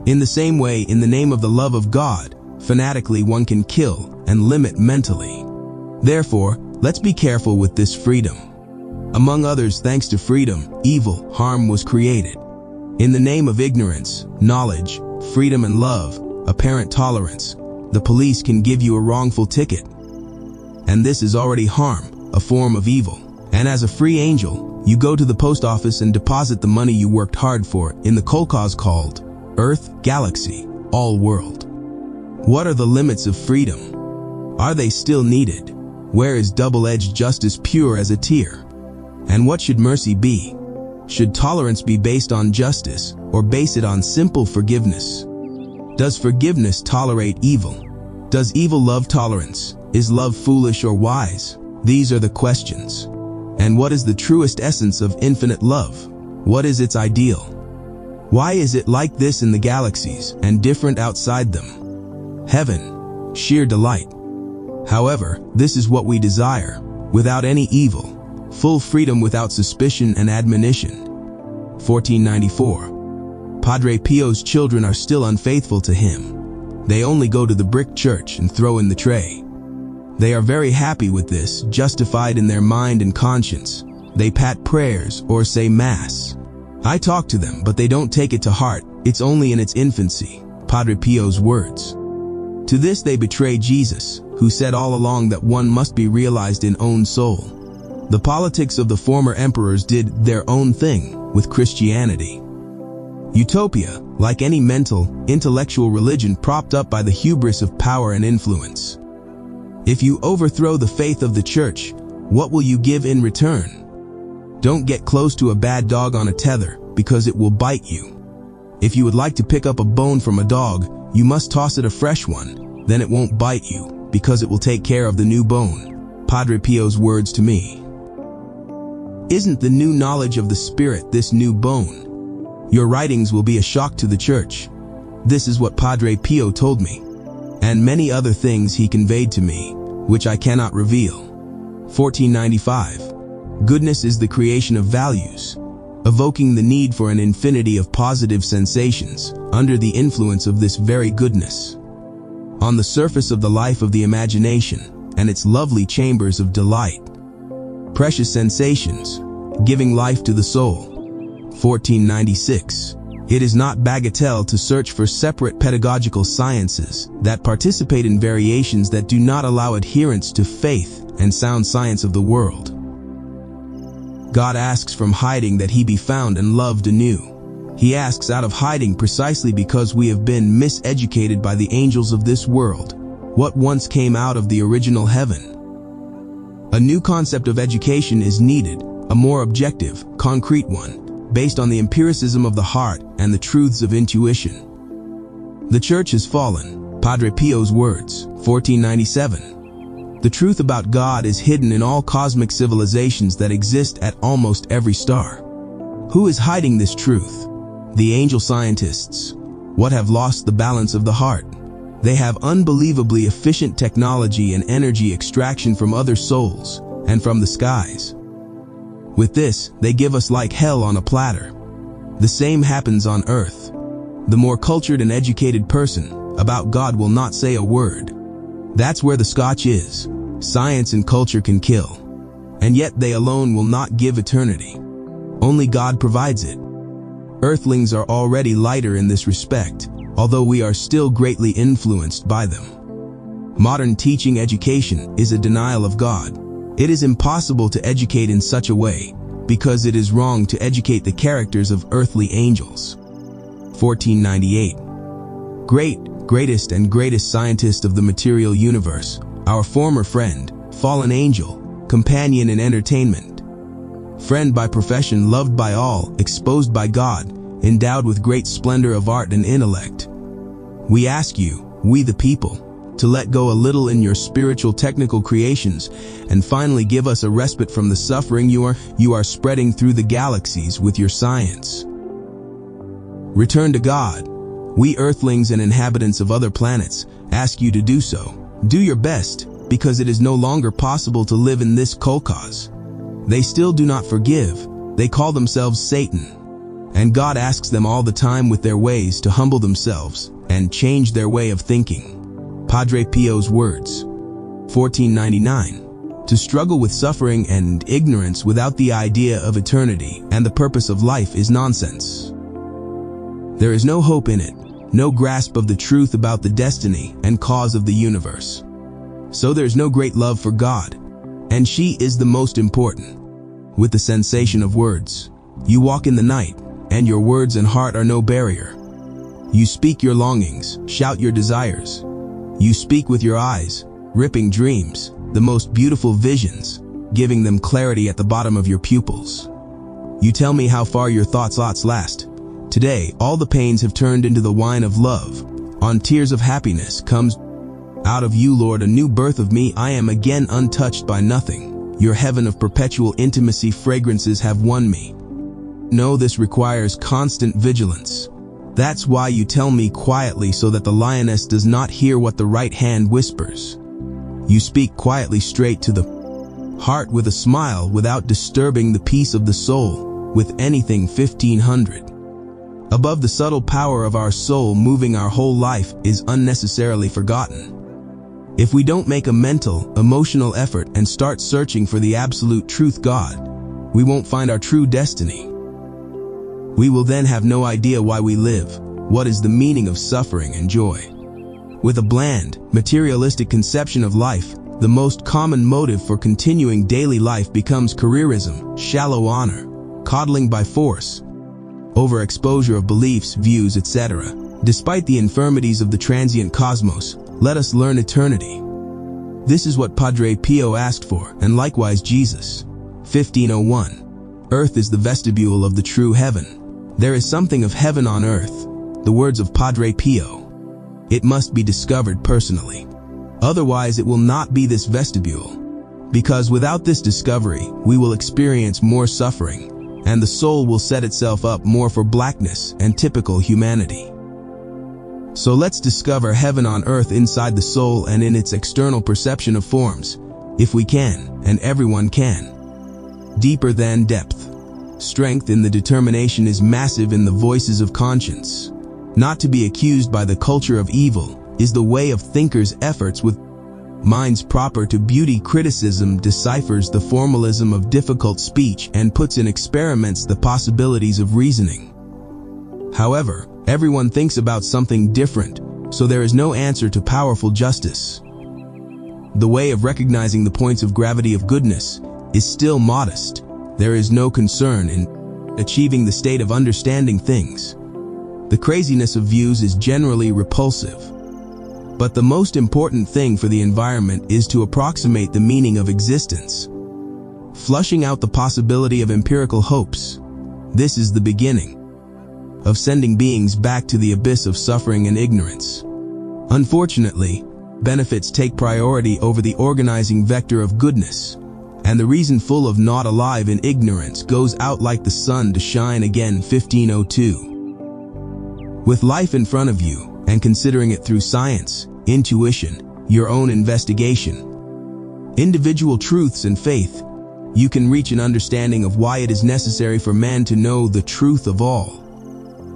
In the same way, in the name of the love of God, fanatically one can kill and limit mentally. Therefore, let's be careful with this freedom. Among others, thanks to freedom, evil, harm was created. In the name of ignorance, knowledge, freedom and love, apparent tolerance, the police can give you a wrongful ticket. And this is already harm, a form of evil. And as a free angel, you go to the post office and deposit the money you worked hard for in the kolkhoz called Earth, Galaxy, All World. What are the limits of freedom? Are they still needed? Where is double-edged justice pure as a tear? And what should mercy be? Should tolerance be based on justice or base it on simple forgiveness? Does forgiveness tolerate evil? Does evil love tolerance? Is love foolish or wise? These are the questions. And what is the truest essence of infinite love? What is its ideal? Why is it like this in the galaxies and different outside them? Heaven, sheer delight. However, this is what we desire, without any evil, full freedom without suspicion and admonition. 1494. Padre Pio's children are still unfaithful to him. They only go to the brick church and throw in the tray. They are very happy with this, justified in their mind and conscience. They pat prayers or say Mass. I talk to them, but they don't take it to heart. It's only in its infancy. Padre Pio's words. To this they betray Jesus, who said all along that one must be realized in own soul. The politics of the former emperors did their own thing with Christianity. Utopia, like any mental, intellectual religion propped up by the hubris of power and influence. If you overthrow the faith of the church, what will you give in return? Don't get close to a bad dog on a tether, because it will bite you. If you would like to pick up a bone from a dog, you must toss it a fresh one, then it won't bite you, because it will take care of the new bone. Padre Pio's words to me. Isn't the new knowledge of the Spirit this new bone? Your writings will be a shock to the church. This is what Padre Pio told me, and many other things he conveyed to me, which I cannot reveal. 1495. Goodness is the creation of values, evoking the need for an infinity of positive sensations under the influence of this very goodness. On the surface of the life of the imagination and its lovely chambers of delight, precious sensations, giving life to the soul. 1496. It is not bagatelle to search for separate pedagogical sciences that participate in variations that do not allow adherence to faith and sound science of the world. God asks from hiding that he be found and loved anew. He asks out of hiding precisely because we have been miseducated by the angels of this world, what once came out of the original heaven. A new concept of education is needed, a more objective, concrete one, based on the empiricism of the heart and the truths of intuition. The church has fallen. Padre Pio's words. 1497. The truth about God is hidden in all cosmic civilizations that exist at almost every star. Who is hiding this truth? The angel scientists. What have lost the balance of the heart? They have unbelievably efficient technology and energy extraction from other souls and from the skies. With this, they give us like hell on a platter. The same happens on earth. The more cultured and educated person about God will not say a word. That's where the scotch is. Science and culture can kill, and yet they alone will not give eternity. Only God provides it. Earthlings are already lighter in this respect, although we are still greatly influenced by them. Modern teaching education is a denial of God. It is impossible to educate in such a way, because it is wrong to educate the characters of earthly angels. 1498. greatest and greatest scientist of the material universe, our former friend, fallen angel, companion in entertainment, friend by profession, loved by all, exposed by God, endowed with great splendor of art and intellect. We ask you, we the people, to let go a little in your spiritual technical creations and finally give us a respite from the suffering you are spreading through the galaxies with your science. Return to God. We earthlings and inhabitants of other planets ask you to do so. Do your best, because it is no longer possible to live in this kolkhoz. They still do not forgive. They call themselves Satan. And God asks them all the time with their ways to humble themselves and change their way of thinking. Padre Pio's words. 1499. To struggle with suffering and ignorance without the idea of eternity and the purpose of life is nonsense. There is no hope in it, no grasp of the truth about the destiny and cause of the universe. So there's no great love for God, and she is the most important. With the sensation of words, you walk in the night, and your words and heart are no barrier. You speak your longings, shout your desires. You speak with your eyes, ripping dreams, the most beautiful visions, giving them clarity at the bottom of your pupils. You tell me how far your thoughts last. Today, all the pains have turned into the wine of love. On tears of happiness comes out of you, Lord, a new birth of me. I am again untouched by nothing. Your heaven of perpetual intimacy fragrances have won me. No, this requires constant vigilance. That's why you tell me quietly so that the lioness does not hear what the right hand whispers. You speak quietly straight to the heart with a smile without disturbing the peace of the soul with anything 1500. Above the subtle power of our soul moving our whole life is unnecessarily forgotten. If we don't make a mental, emotional effort and start searching for the absolute truth God, we won't find our true destiny. We will then have no idea why we live, what is the meaning of suffering and joy. With a bland, materialistic conception of life, the most common motive for continuing daily life becomes careerism, shallow honor, coddling by force, overexposure of beliefs, views, etc. Despite the infirmities of the transient cosmos, let us learn eternity. This is what Padre Pio asked for, and likewise Jesus. 1501. Earth is the vestibule of the true heaven. There is something of heaven on earth. The words of Padre Pio. It must be discovered personally. Otherwise, it will not be this vestibule. Because without this discovery, we will experience more suffering, and the soul will set itself up more for blackness and typical humanity. So let's discover heaven on earth inside the soul and in its external perception of forms, if we can, and everyone can. Deeper than depth. Strength in the determination is massive in the voices of conscience. Not to be accused by the culture of evil is the way of thinkers' efforts with minds proper to beauty. Criticism deciphers the formalism of difficult speech and puts in experiments the possibilities of reasoning. However, everyone thinks about something different, so there is no answer to powerful justice. The way of recognizing the points of gravity of goodness is still modest. There is no concern in achieving the state of understanding things. The craziness of views is generally repulsive. But the most important thing for the environment is to approximate the meaning of existence, flushing out the possibility of empirical hopes. This is the beginning of sending beings back to the abyss of suffering and ignorance. Unfortunately, benefits take priority over the organizing vector of goodness, and the reason full of not alive in ignorance goes out like the sun to shine again. 1502. With life in front of you, and considering it through science, intuition, your own investigation, individual truths and faith, you can reach an understanding of why it is necessary for man to know the truth of all.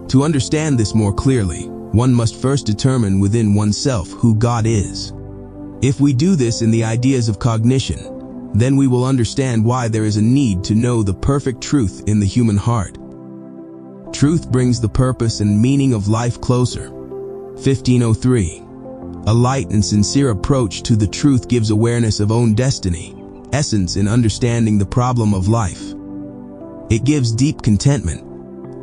To understand this more clearly, one must first determine within oneself who God is. If we do this in the ideas of cognition, then we will understand why there is a need to know the perfect truth in the human heart. Truth brings the purpose and meaning of life closer. 1503. A light and sincere approach to the truth gives awareness of own destiny, essence in understanding the problem of life. It gives deep contentment.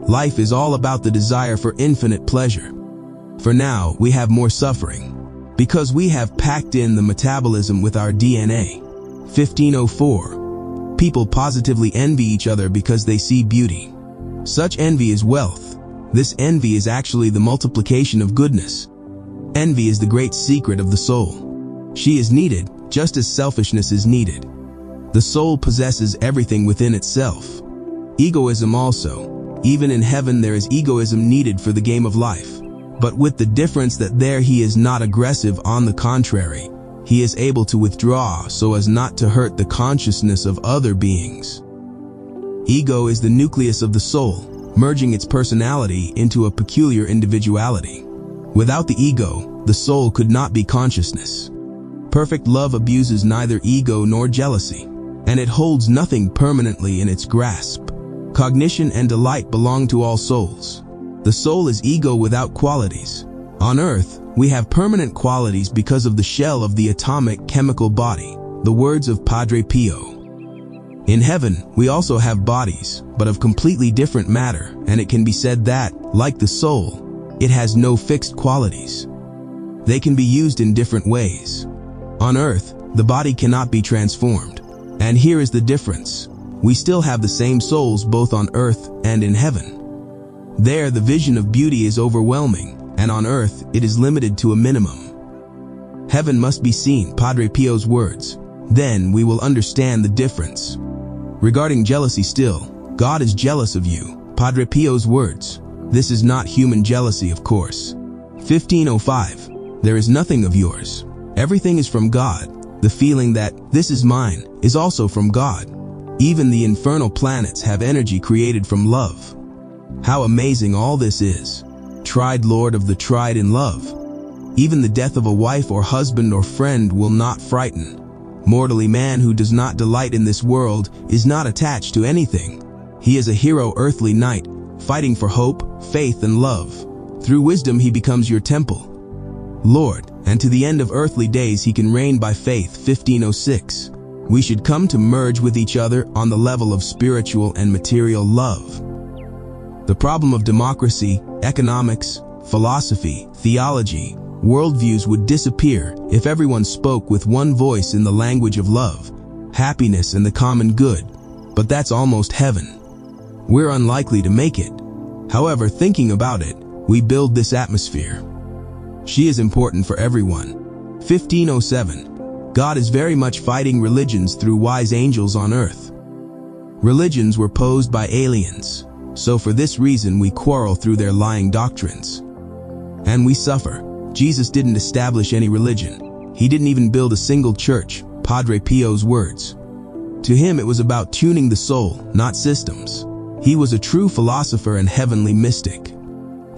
Life is all about the desire for infinite pleasure. For now, we have more suffering, because we have packed in the metabolism with our DNA. 1504. People positively envy each other because they see beauty. Such envy is wealth. This envy is actually the multiplication of goodness. Envy is the great secret of the soul. She is needed, just as selfishness is needed. The soul possesses everything within itself. Egoism also. Even in heaven there is egoism needed for the game of life. But with the difference that there he is not aggressive, on the contrary, he is able to withdraw so as not to hurt the consciousness of other beings. Ego is the nucleus of the soul, merging its personality into a peculiar individuality. Without the ego, the soul could not be consciousness. Perfect love abuses neither ego nor jealousy, and it holds nothing permanently in its grasp. Cognition and delight belong to all souls. The soul is ego without qualities. On earth, we have permanent qualities because of the shell of the atomic chemical body, the words of Padre Pio. In heaven, we also have bodies, but of completely different matter, and it can be said that, like the soul, it has no fixed qualities. They can be used in different ways. On earth, the body cannot be transformed. And here is the difference. We still have the same souls both on earth and in heaven. There, the vision of beauty is overwhelming, and on earth, it is limited to a minimum. Heaven must be seen, Padre Pio's words. Then we will understand the difference. Regarding jealousy still, God is jealous of you, Padre Pio's words. This is not human jealousy, of course. 1505. There is nothing of yours. Everything is from God. The feeling that this is mine is also from God. Even the infernal planets have energy created from love. How amazing all this is. Tried Lord of the tried in love. Even the death of a wife or husband or friend will not frighten. Mortally, man who does not delight in this world is not attached to anything. He is a hero earthly knight, fighting for hope, faith, and love. Through wisdom he becomes your temple, Lord, and to the end of earthly days he can reign by faith. 1506. We should come to merge with each other on the level of spiritual and material love. The problem of democracy, economics, philosophy, theology, worldviews would disappear if everyone spoke with one voice in the language of love, happiness, and the common good. But that's almost heaven. We're unlikely to make it. However, thinking about it, we build this atmosphere. She is important for everyone. 1507. God is very much fighting religions through wise angels on earth. Religions were posed by aliens, so for this reason we quarrel through their lying doctrines. And we suffer. Jesus didn't establish any religion. He didn't even build a single church, Padre Pio's words. To him it was about tuning the soul, not systems. He was a true philosopher and heavenly mystic.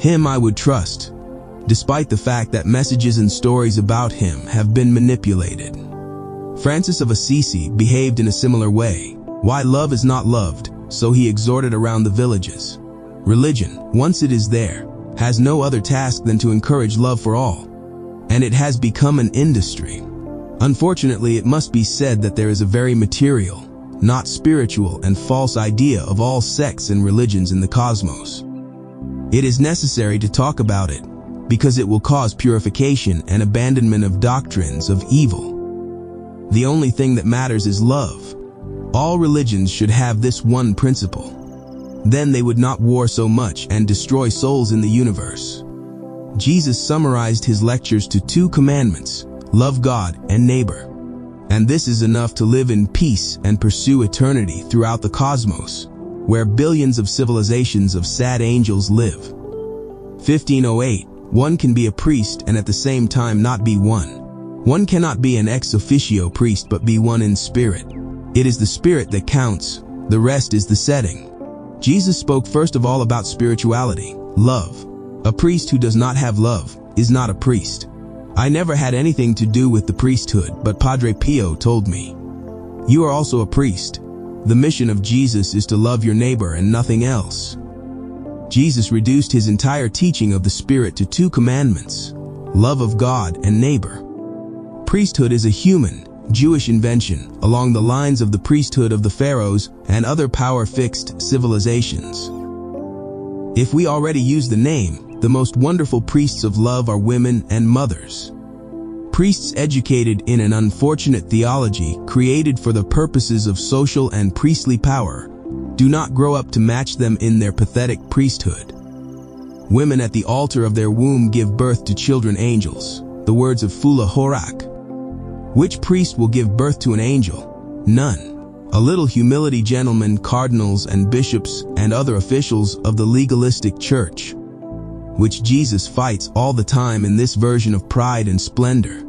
Him I would trust, despite the fact that messages and stories about him have been manipulated. Francis of Assisi behaved in a similar way. Why love is not loved, so he exhorted around the villages. Religion, once it is there, has no other task than to encourage love for all, and it has become an industry. Unfortunately, it must be said that there is a very material, not spiritual, and false idea of all sects and religions in the cosmos. It is necessary to talk about it, because it will cause purification and abandonment of doctrines of evil. The only thing that matters is love. All religions should have this one principle. Then they would not war so much and destroy souls in the universe. Jesus summarized his lectures to 2 commandments: love God and neighbor. And this is enough to live in peace and pursue eternity throughout the cosmos, where billions of civilizations of sad angels live. 1508. One can be a priest and at the same time not be one. One cannot be an ex officio priest but be one in spirit. It is the spirit that counts, the rest is the setting. Jesus spoke first of all about spirituality, love. A priest who does not have love is not a priest. I never had anything to do with the priesthood, but Padre Pio told me, "You are also a priest. The mission of Jesus is to love your neighbor and nothing else." Jesus reduced his entire teaching of the Spirit to 2 commandments: love of God and neighbor. Priesthood is a human, Jewish invention, along the lines of the priesthood of the pharaohs and other power-fixed civilizations. If we already use the name, The most wonderful priests of love are women and mothers. Priests educated in an unfortunate theology created for the purposes of social and priestly power do not grow up to match them in their pathetic priesthood. Women at the altar of their womb give birth to children angels. The words of V1E15. Which priest will give birth to an angel? None. A little humility, gentlemen, cardinals and bishops and other officials of the legalistic church, which Jesus fights all the time in this version of pride and splendor.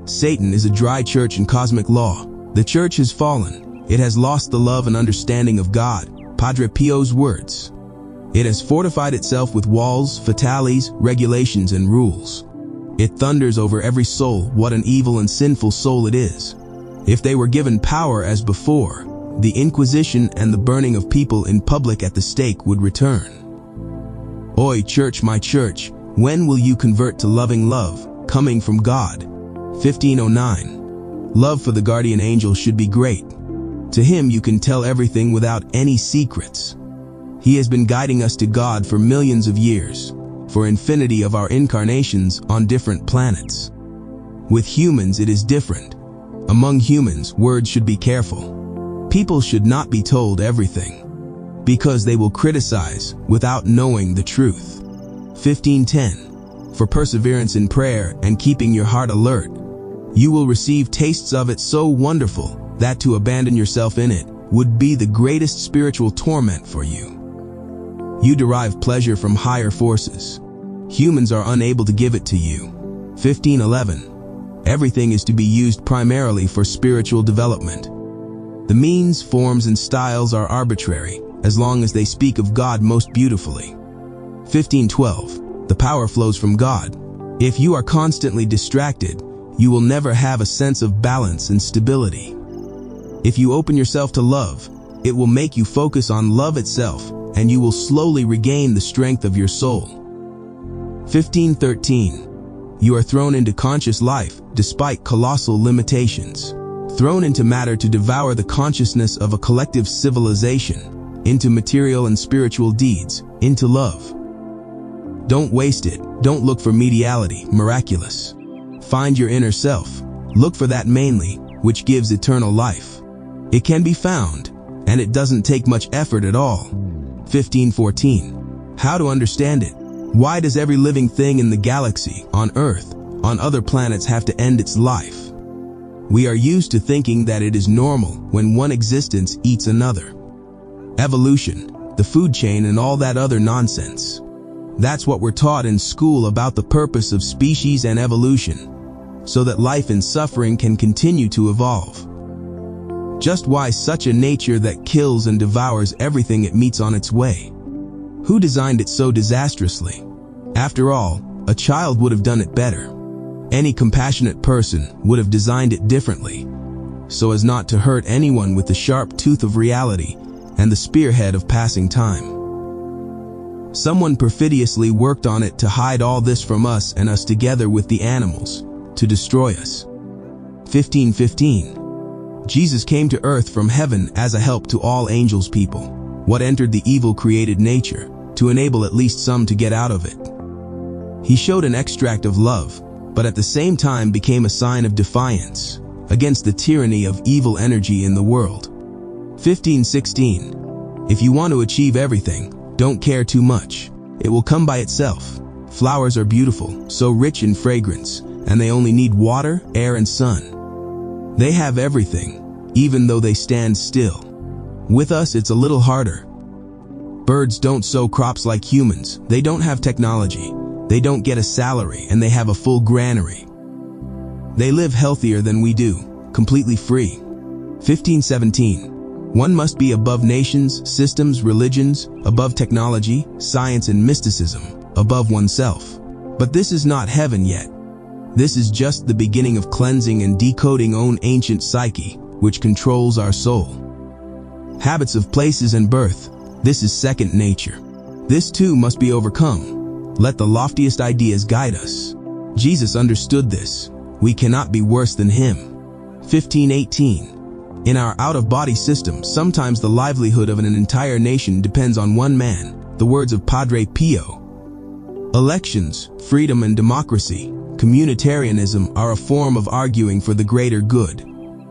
Satan is a dry church in cosmic law. The church has fallen. It has lost the love and understanding of God. Padre Pio's words. It has fortified itself with walls, fatales, regulations, and rules. It thunders over every soul what an evil and sinful soul it is. If they were given power as before, the Inquisition and the burning of people in public at the stake would return. Oi, church, my church, when will you convert to loving love, coming from God? 1509. Love for the guardian angel should be great. To him you can tell everything without any secrets. He has been guiding us to God for millions of years, for infinity of our incarnations on different planets. With humans it is different. Among humans, words should be careful. People should not be told everything, because they will criticize without knowing the truth. 1510. For perseverance in prayer and keeping your heart alert, you will receive tastes of it so wonderful that to abandon yourself in it would be the greatest spiritual torment for you. You derive pleasure from higher forces. Humans are unable to give it to you. 1511. Everything is to be used primarily for spiritual development. The means, forms, and styles are arbitrary, as long as they speak of God most beautifully. 1512. The power flows from God. If you are constantly distracted, you will never have a sense of balance and stability. If you open yourself to love, it will make you focus on love itself, and you will slowly regain the strength of your soul. 1513. You are thrown into conscious life despite colossal limitations. Thrown into matter to devour the consciousness of a collective civilization, into material and spiritual deeds, into love. Don't waste it. Don't look for mediality, miraculous. Find your inner self. Look for that mainly, which gives eternal life. It can be found, and it doesn't take much effort at all. 1514. How to understand it? Why does every living thing in the galaxy, on Earth, on other planets have to end its life? We are used to thinking that it is normal when one existence eats another. Evolution, the food chain, and all that other nonsense. That's what we're taught in school about the purpose of species and evolution, so that life and suffering can continue to evolve. Just why such a nature that kills and devours everything it meets on its way? Who designed it so disastrously? After all, a child would have done it better. Any compassionate person would have designed it differently, so as not to hurt anyone with the sharp tooth of reality and the spearhead of passing time. Someone perfidiously worked on it to hide all this from us and us together with the animals, to destroy us. 1515. Jesus came to earth from heaven as a help to all angels people. What entered the evil created nature, to enable at least some to get out of it. He showed an extract of love, but at the same time became a sign of defiance against the tyranny of evil energy in the world. 1516. If you want to achieve everything, don't care too much. It will come by itself. Flowers are beautiful, so rich in fragrance, and they only need water, air, and sun. They have everything, even though they stand still. With us, it's a little harder. Birds don't sow crops like humans. They don't have technology. They don't get a salary, and they have a full granary. They live healthier than we do, completely free. 1517. One must be above nations, systems, religions, above technology, science, and mysticism, above oneself. But this is not heaven yet. This is just the beginning of cleansing and decoding own ancient psyche, which controls our soul. Habits of places and birth. This is second nature. This too must be overcome. Let the loftiest ideas guide us. Jesus understood this. We cannot be worse than him. 1518. In our out-of-body system, sometimes the livelihood of an entire nation depends on one man. The words of Padre Pio. Elections, freedom and democracy, communitarianism are a form of arguing for the greater good.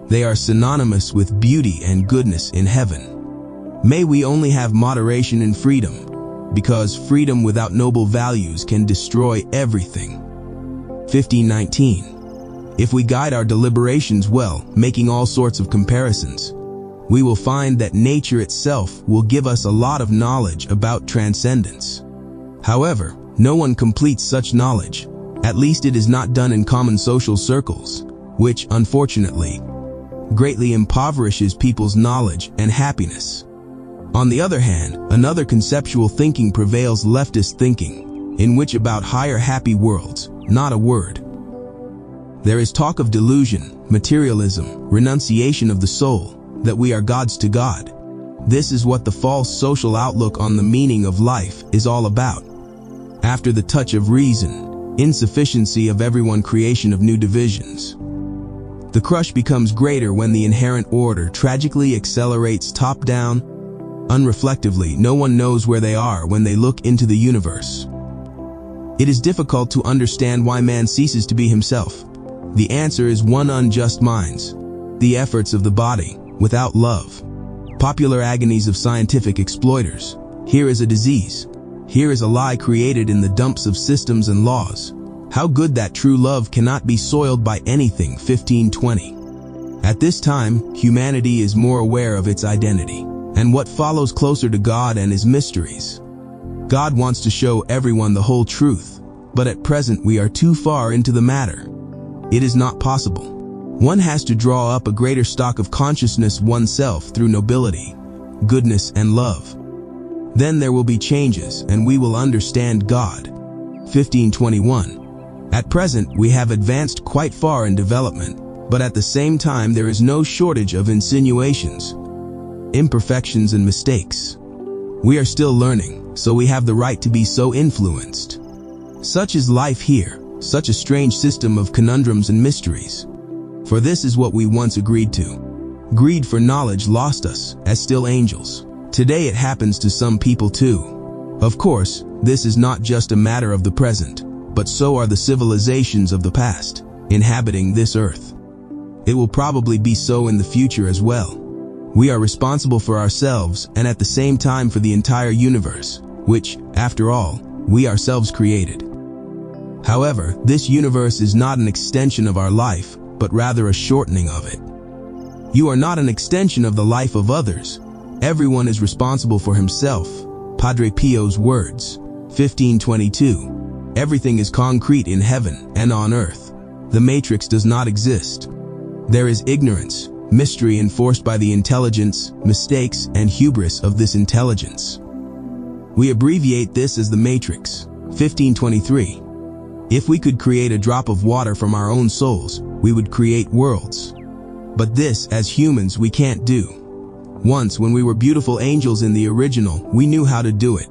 They are synonymous with beauty and goodness in heaven. May we only have moderation in freedom, because freedom without noble values can destroy everything. 1519. If we guide our deliberations well, making all sorts of comparisons, we will find that nature itself will give us a lot of knowledge about transcendence. However, no one completes such knowledge. At least it is not done in common social circles, which, unfortunately, greatly impoverishes people's knowledge and happiness. On the other hand, another conceptual thinking prevails, leftist thinking, in which about higher happy worlds, not a word. There is talk of delusion, materialism, renunciation of the soul, that we are gods to God. This is what the false social outlook on the meaning of life is all about. After the touch of reason, insufficiency of everyone, creation of new divisions. The crush becomes greater when the inherent order tragically accelerates top-down. Unreflectively, no one knows where they are when they look into the universe. It is difficult to understand why man ceases to be himself. The answer is one: unjust minds, the efforts of the body, without love, popular agonies of scientific exploiters. Here is a disease. Here is a lie created in the dumps of systems and laws. How good that true love cannot be soiled by anything. 1520. At this time, humanity is more aware of its identity and what follows closer to God and His mysteries. God wants to show everyone the whole truth, but at present we are too far into the matter. It is not possible. One has to draw up a greater stock of consciousness oneself through nobility, goodness and love. Then there will be changes and we will understand God. 1521. At present we have advanced quite far in development, but at the same time there is no shortage of insinuations, imperfections and mistakes. We are still learning, so we have the right to be so influenced. Such is life here, such a strange system of conundrums and mysteries. For this is what we once agreed to. Greed for knowledge lost us, as still angels. Today it happens to some people too. Of course, this is not just a matter of the present, but so are the civilizations of the past, inhabiting this earth. It will probably be so in the future as well. We are responsible for ourselves and at the same time for the entire universe, which, after all, we ourselves created. However, this universe is not an extension of our life, but rather a shortening of it. You are not an extension of the life of others. Everyone is responsible for himself. Padre Pio's words. 1522. Everything is concrete in heaven and on earth. The matrix does not exist. There is ignorance, mystery enforced by the intelligence, mistakes, and hubris of this intelligence. We abbreviate this as the matrix. 1523. If we could create a drop of water from our own souls, we would create worlds. But this, as humans, we can't do. Once, when we were beautiful angels in the original, we knew how to do it.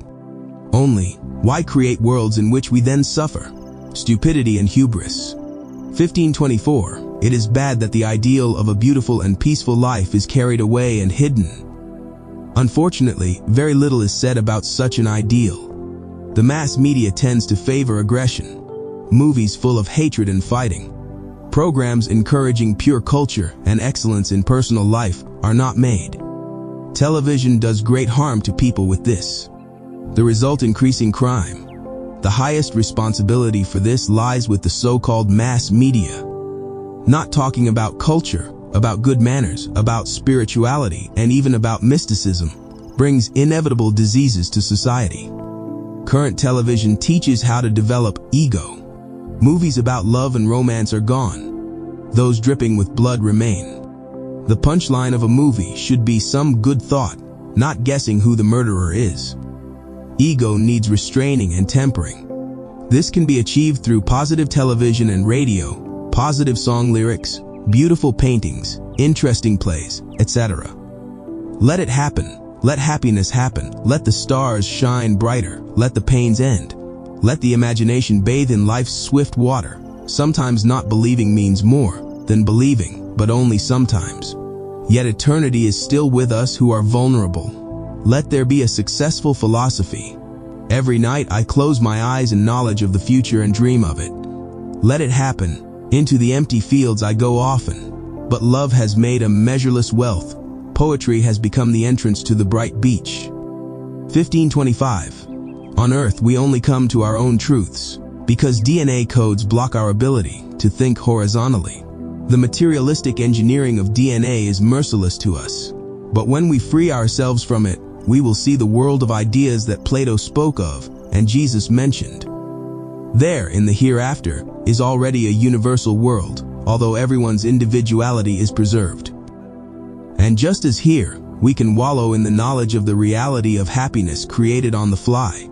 Only, why create worlds in which we then suffer? Stupidity and hubris. 1524. It is bad that the ideal of a beautiful and peaceful life is carried away and hidden. Unfortunately, very little is said about such an ideal. The mass media tends to favor aggression. Movies full of hatred and fighting. Programs encouraging pure culture and excellence in personal life are not made. Television does great harm to people with this. The result: increasing crime. The highest responsibility for this lies with the so-called mass media. Not talking about culture, about good manners, about spirituality, and even about mysticism, brings inevitable diseases to society. Current television teaches how to develop ego. Movies about love and romance are gone. Those dripping with blood remain. The punchline of a movie should be some good thought, not guessing who the murderer is. Ego needs restraining and tempering. This can be achieved through positive television and radio, positive song lyrics, beautiful paintings, interesting plays, etc. Let it happen. Let happiness happen. Let the stars shine brighter. Let the pains end. Let the imagination bathe in life's swift water. Sometimes not believing means more than believing, but only sometimes. Yet eternity is still with us who are vulnerable. Let there be a successful philosophy. Every night I close my eyes in knowledge of the future and dream of it. Let it happen. Into the empty fields I go often, but love has made a measureless wealth. Poetry has become the entrance to the bright beach. 1525. On earth we only come to our own truths, because DNA codes block our ability to think horizontally. The materialistic engineering of DNA is merciless to us, but when we free ourselves from it, we will see the world of ideas that Plato spoke of and Jesus mentioned. There, in the hereafter, is already a universal world, although everyone's individuality is preserved. And just as here, we can wallow in the knowledge of the reality of happiness created on the fly.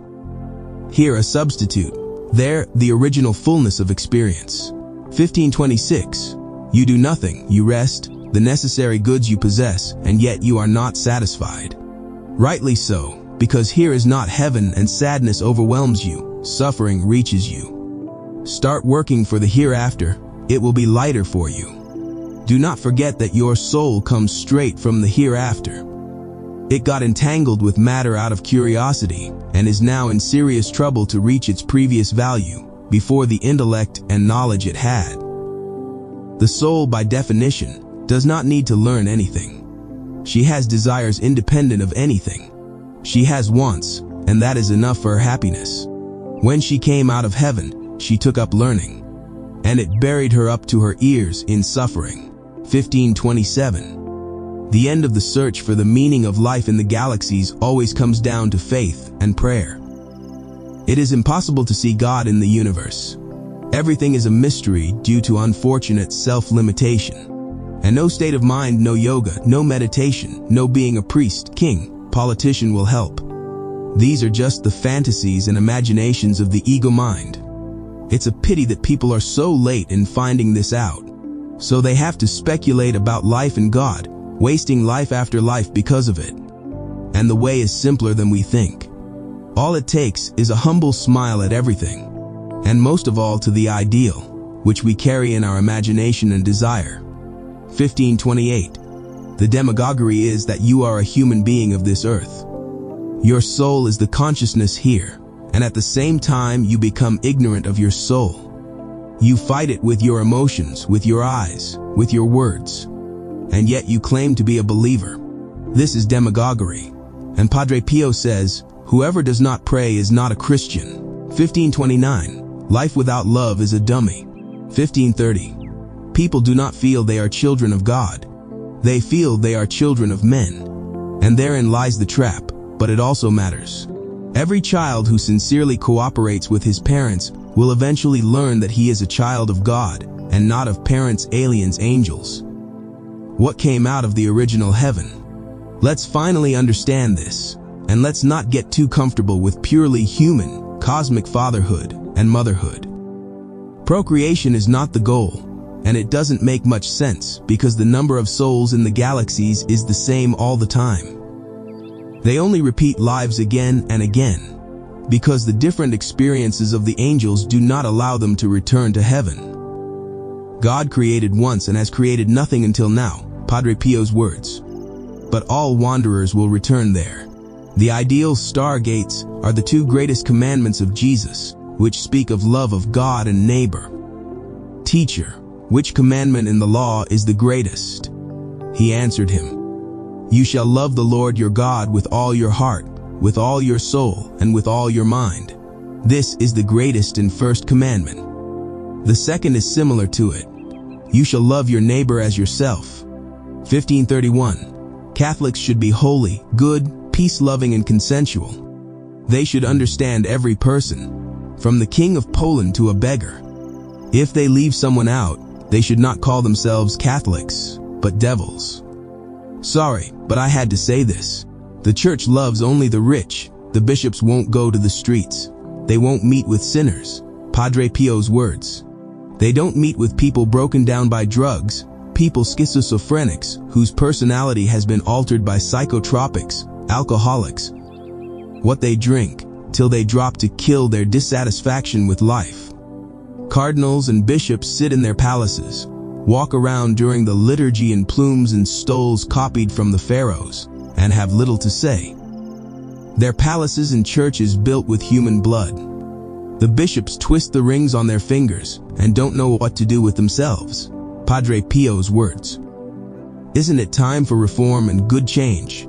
Here a substitute, there the original fullness of experience. 1526. You do nothing, you rest, the necessary goods you possess, and yet you are not satisfied. Rightly so, because here is not heaven and sadness overwhelms you, suffering reaches you. Start working for the hereafter, it will be lighter for you. Do not forget that your soul comes straight from the hereafter. It got entangled with matter out of curiosity and is now in serious trouble to reach its previous value before the intellect and knowledge it had. The soul, by definition, does not need to learn anything. She has desires independent of anything. She has wants, and that is enough for her happiness. When she came out of heaven, she took up learning, and it buried her up to her ears in suffering. 1527. The end of the search for the meaning of life in the galaxies always comes down to faith and prayer. It is impossible to see God in the universe. Everything is a mystery due to unfortunate self-limitation. And no state of mind, no yoga, no meditation, no being a priest, king, politician will help. These are just the fantasies and imaginations of the ego mind. It's a pity that people are so late in finding this out. So they have to speculate about life and God, wasting life after life because of it. And the way is simpler than we think. All it takes is a humble smile at everything, and most of all to the ideal, which we carry in our imagination and desire. 1528. The demagoguery is that you are a human being of this earth. Your soul is the consciousness here, and at the same time you become ignorant of your soul. You fight it with your emotions, with your eyes, with your words, and yet you claim to be a believer. This is demagoguery, and Padre Pio says, whoever does not pray is not a Christian. 1529. Life without love is a dummy. 1530. People do not feel they are children of God. They feel they are children of men. And therein lies the trap, but it also matters. Every child who sincerely cooperates with his parents will eventually learn that he is a child of God and not of parents, aliens, angels. What came out of the original heaven? Let's finally understand this, and let's not get too comfortable with purely human, cosmic fatherhood and motherhood. Procreation is not the goal, and it doesn't make much sense because the number of souls in the galaxies is the same all the time. They only repeat lives again and again, because the different experiences of the angels do not allow them to return to heaven. God created once and has created nothing until now, Padre Pio's words. But all wanderers will return there. The ideal stargates are the two greatest commandments of Jesus, which speak of love of God and neighbor. Teacher, which commandment in the law is the greatest? He answered him, You shall love the Lord your God with all your heart, with all your soul, and with all your mind. This is the greatest and first commandment. The second is similar to it. You shall love your neighbor as yourself. 1531. Catholics should be holy, good, peace-loving, and consensual. They should understand every person, from the King of Poland to a beggar. If they leave someone out, they should not call themselves Catholics, but devils. Sorry, but I had to say this. The church loves only the rich. The bishops won't go to the streets. They won't meet with sinners. Padre Pio's words. They don't meet with people broken down by drugs, people schizophrenics whose personality has been altered by psychotropics, alcoholics. What they drink, till they drop to kill their dissatisfaction with life. Cardinals and bishops sit in their palaces, walk around during the liturgy in plumes and stoles copied from the pharaohs, and have little to say. Their palaces and churches built with human blood. The bishops twist the rings on their fingers and don't know what to do with themselves. Padre Pio's words. Isn't it time for reform and good change?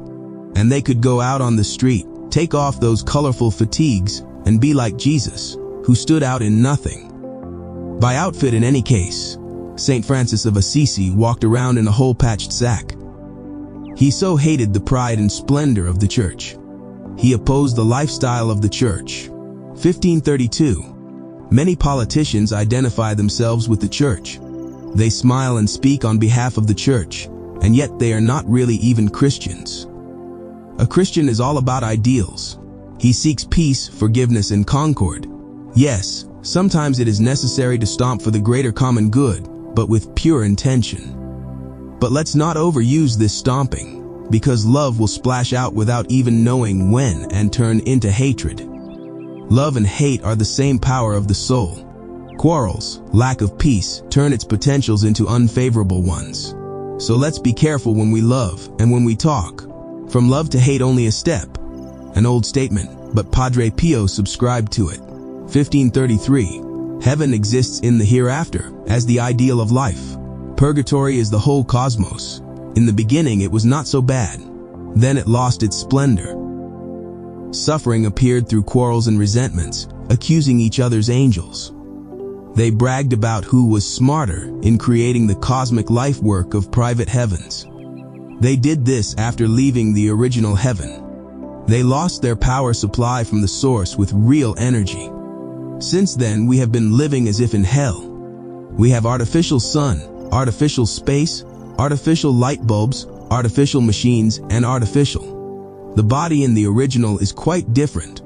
And they could go out on the street, take off those colorful fatigues, and be like Jesus, who stood out in nothing. By outfit in any case, St. Francis of Assisi walked around in a hole-patched sack. He so hated the pride and splendor of the church. He opposed the lifestyle of the church. 1532. Many politicians identify themselves with the church. They smile and speak on behalf of the church, and yet they are not really even Christians. A Christian is all about ideals. He seeks peace, forgiveness, and concord. Yes, sometimes it is necessary to stomp for the greater common good, but with pure intention. But let's not overuse this stomping, because love will splash out without even knowing when and turn into hatred. Love and hate are the same power of the soul. Quarrels, lack of peace, turn its potentials into unfavorable ones. So let's be careful when we love and when we talk. From love to hate only a step. An old statement, but Padre Pio subscribed to it. 1533. Heaven exists in the hereafter as the ideal of life. Purgatory is the whole cosmos. In the beginning it was not so bad. Then it lost its splendor. Suffering appeared through quarrels and resentments, accusing each other's angels. They bragged about who was smarter in creating the cosmic life work of private heavens. They did this after leaving the original heaven. They lost their power supply from the source with real energy. Since then, we have been living as if in hell. We have artificial sun, artificial space, artificial light bulbs, artificial machines, and artificial. The body in the original is quite different.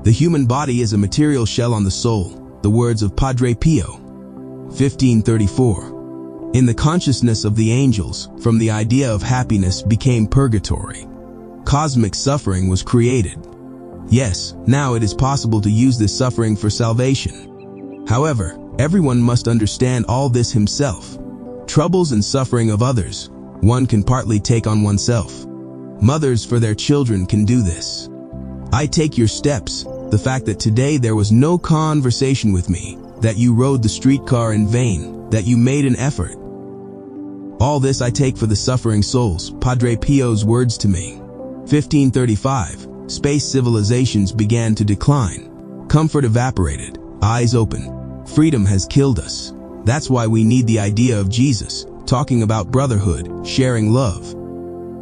The human body is a material shell on the soul, the words of Padre Pio. 1534. In the consciousness of the angels, from the idea of happiness became purgatory. Cosmic suffering was created. Yes, now it is possible to use this suffering for salvation. However, everyone must understand all this himself. Troubles and suffering of others, one can partly take on oneself. Mothers for their children can do this. I take your steps, the fact that today there was no conversation with me, that you rode the streetcar in vain, that you made an effort. All this I take for the suffering souls, Padre Pio's words to me. 1535. Space civilizations began to decline. Comfort evaporated. Eyes open. Freedom has killed us. That's why we need the idea of Jesus, talking about brotherhood, sharing love,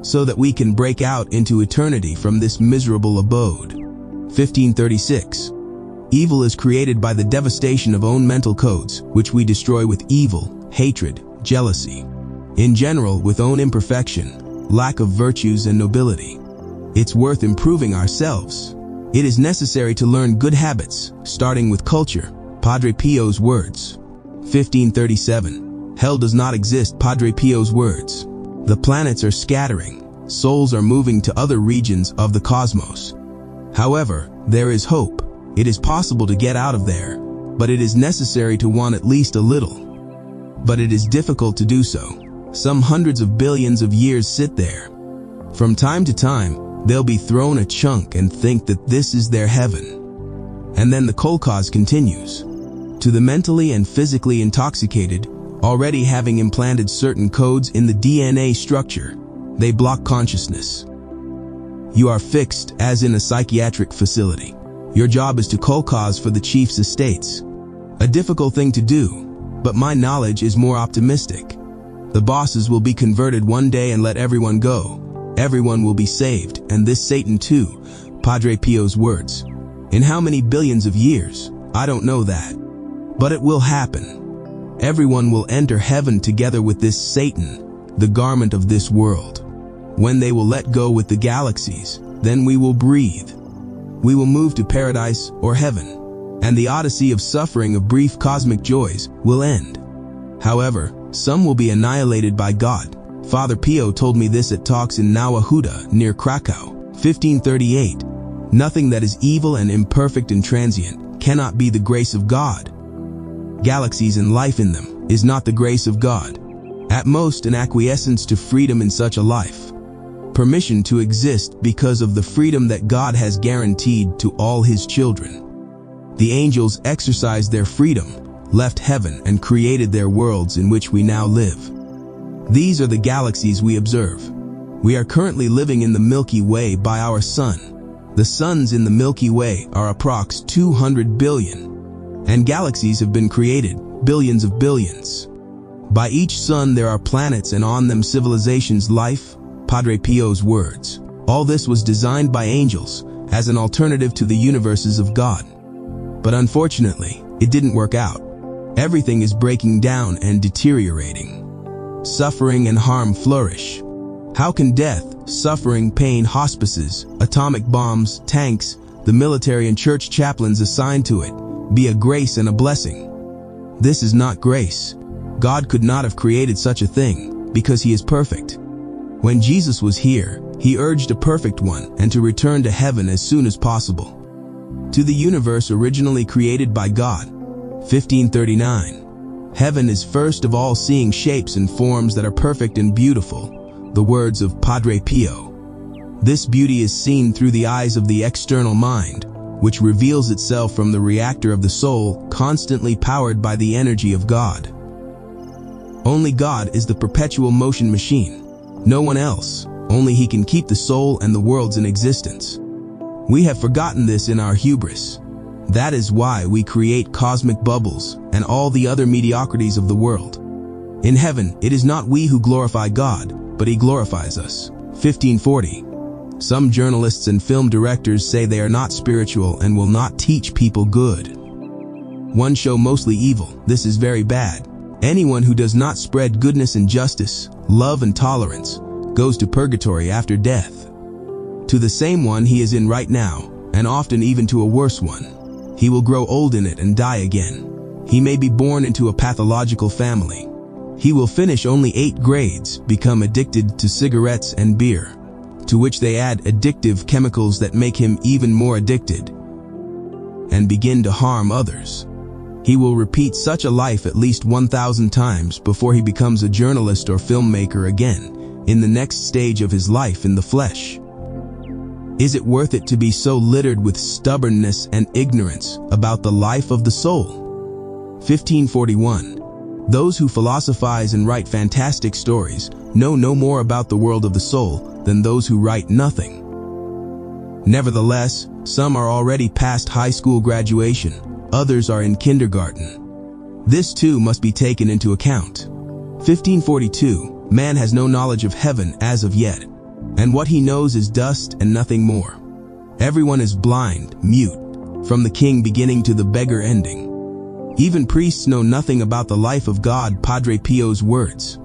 so that we can break out into eternity from this miserable abode. 1536. Evil is created by the devastation of own mental codes, which we destroy with evil, hatred, jealousy. In general, with own imperfection, lack of virtues and nobility. It's worth improving ourselves. It is necessary to learn good habits, starting with culture. Padre Pio's words. 1537. Hell does not exist. Padre Pio's words. The planets are scattering. Souls are moving to other regions of the cosmos. However, there is hope. It is possible to get out of there, but it is necessary to want at least a little. But it is difficult to do so. Some hundreds of billions of years sit there. From time to time, they'll be thrown a chunk and think that this is their heaven. And then the kolkhoz continues. To the mentally and physically intoxicated, already having implanted certain codes in the DNA structure, they block consciousness. You are fixed as in a psychiatric facility. Your job is to kolkhoz for the chief's estates. A difficult thing to do, but my knowledge is more optimistic. The bosses will be converted one day and let everyone go. Everyone will be saved, and this Satan too. Padre Pio's words. In how many billions of years? I don't know that. But it will happen. Everyone will enter heaven together with this Satan, the garment of this world. When they will let go with the galaxies, then we will breathe. We will move to paradise or heaven, and the odyssey of suffering of brief cosmic joys will end. However, some will be annihilated by God. Father Pio told me this at talks in Nawahuda near Krakow. 1538. Nothing that is evil and imperfect and transient cannot be the grace of God. Galaxies and life in them is not the grace of God. At most, an acquiescence to freedom in such a life. permission to exist because of the freedom that God has guaranteed to all his children. The angels exercised their freedom, left heaven, and created their worlds in which we now live. These are the galaxies we observe. We are currently living in the Milky Way by our sun. The suns in the Milky Way are approx 200 billion, and galaxies have been created, billions of billions. By each sun there are planets and on them civilizations, life, Padre Pio's words. All this was designed by angels as an alternative to the universes of God. But unfortunately, it didn't work out. Everything is breaking down and deteriorating. Suffering and harm flourish. How can death, suffering, pain, hospices, atomic bombs, tanks, the military and church chaplains assigned to it, be a grace and a blessing? This is not grace. God could not have created such a thing, because he is perfect. When Jesus was here, he urged a perfect one and to return to heaven as soon as possible. To the universe originally created by God, 1539. Heaven is first of all seeing shapes and forms that are perfect and beautiful, the words of Padre Pio. This beauty is seen through the eyes of the external mind, which reveals itself from the reactor of the soul, constantly powered by the energy of God. Only God is the perpetual motion machine. No one else. Only he can keep the soul and the worlds in existence. We have forgotten this in our hubris. That is why we create cosmic bubbles and all the other mediocrities of the world. In heaven, it is not we who glorify God, but he glorifies us. 1540. Some journalists and film directors say they are not spiritual and will not teach people good. One show mostly evil. This is very bad. Anyone who does not spread goodness and justice, love and tolerance, goes to purgatory after death. To the same one he is in right now, and often even to a worse one. He will grow old in it and die again. He may be born into a pathological family. He will finish only 8 grades, become addicted to cigarettes and beer, to which they add addictive chemicals that make him even more addicted, and begin to harm others. He will repeat such a life at least 1,000 times before he becomes a journalist or filmmaker again, in the next stage of his life in the flesh. Is it worth it to be so littered with stubbornness and ignorance about the life of the soul? 1541. Those who philosophize and write fantastic stories know no more about the world of the soul than those who write nothing. Nevertheless, some are already past high school graduation, others are in kindergarten. This too must be taken into account. 1542. Man has no knowledge of heaven as of yet, and what he knows is dust and nothing more. Everyone is blind, mute, from the king beginning to the beggar ending. Even priests know nothing about the life of God, Padre Pio's words.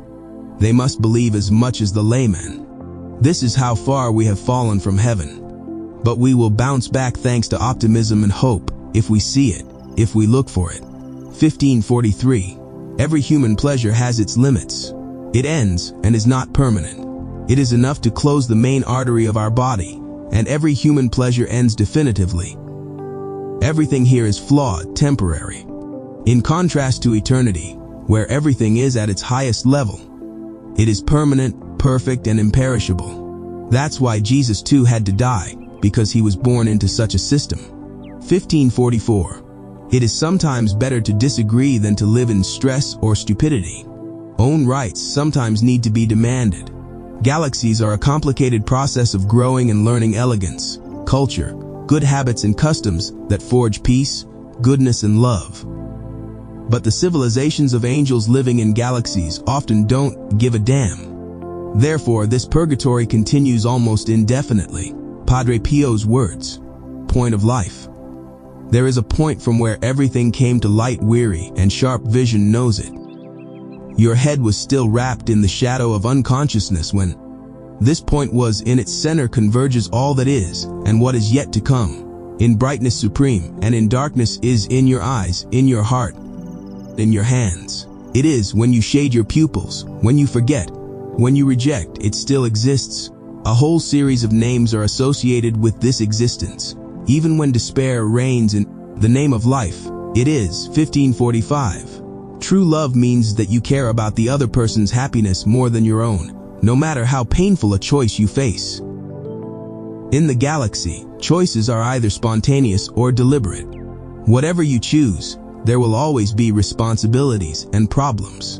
They must believe as much as the layman. This is how far we have fallen from heaven. But we will bounce back thanks to optimism and hope, if we see it, if we look for it. 1543. Every human pleasure has its limits. It ends and is not permanent. It is enough to close the main artery of our body, and every human pleasure ends definitively. Everything here is flawed, temporary. In contrast to eternity, where everything is at its highest level, it is permanent, perfect, and imperishable. That's why Jesus too had to die, because he was born into such a system. 1544. It is sometimes better to disagree than to live in stress or stupidity. Own rights sometimes need to be demanded. Galaxies are a complicated process of growing and learning elegance, culture, good habits and customs that forge peace, goodness and love. But the civilizations of angels living in galaxies often don't give a damn. Therefore, this purgatory continues almost indefinitely. Padre Pio's words. Point of life. There is a point from where everything came to light. Weary and sharp vision knows it. Your head was still wrapped in the shadow of unconsciousness when this point was in its center converges all that is and what is yet to come. In brightness supreme and in darkness is in your eyes, in your heart, in your hands. It is when you shade your pupils, when you forget, when you reject, it still exists. A whole series of names are associated with this existence. Even when despair reigns in the name of life, it is. 1545. True love means that you care about the other person's happiness more than your own, no matter how painful a choice you face. In the galaxy, choices are either spontaneous or deliberate. Whatever you choose, there will always be responsibilities and problems.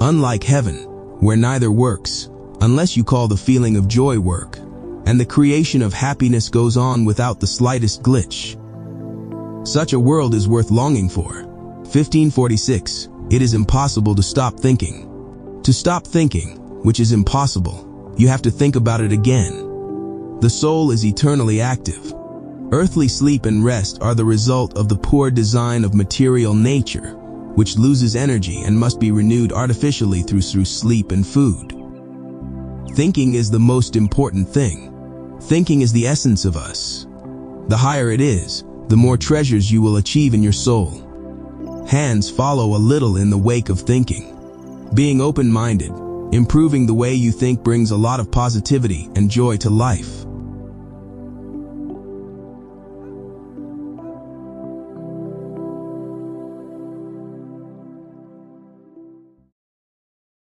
Unlike heaven, where neither works, unless you call the feeling of joy work, and the creation of happiness goes on without the slightest glitch. Such a world is worth longing for. 1546. It is impossible to stop thinking. To stop thinking, which is impossible, you have to think about it again. The soul is eternally active. Earthly sleep and rest are the result of the poor design of material nature, which loses energy and must be renewed artificially through sleep and food. Thinking is the most important thing. Thinking is the essence of us. The higher it is, the more treasures you will achieve in your soul. Hands follow a little in the wake of thinking. Being open-minded, improving the way you think brings a lot of positivity and joy to life.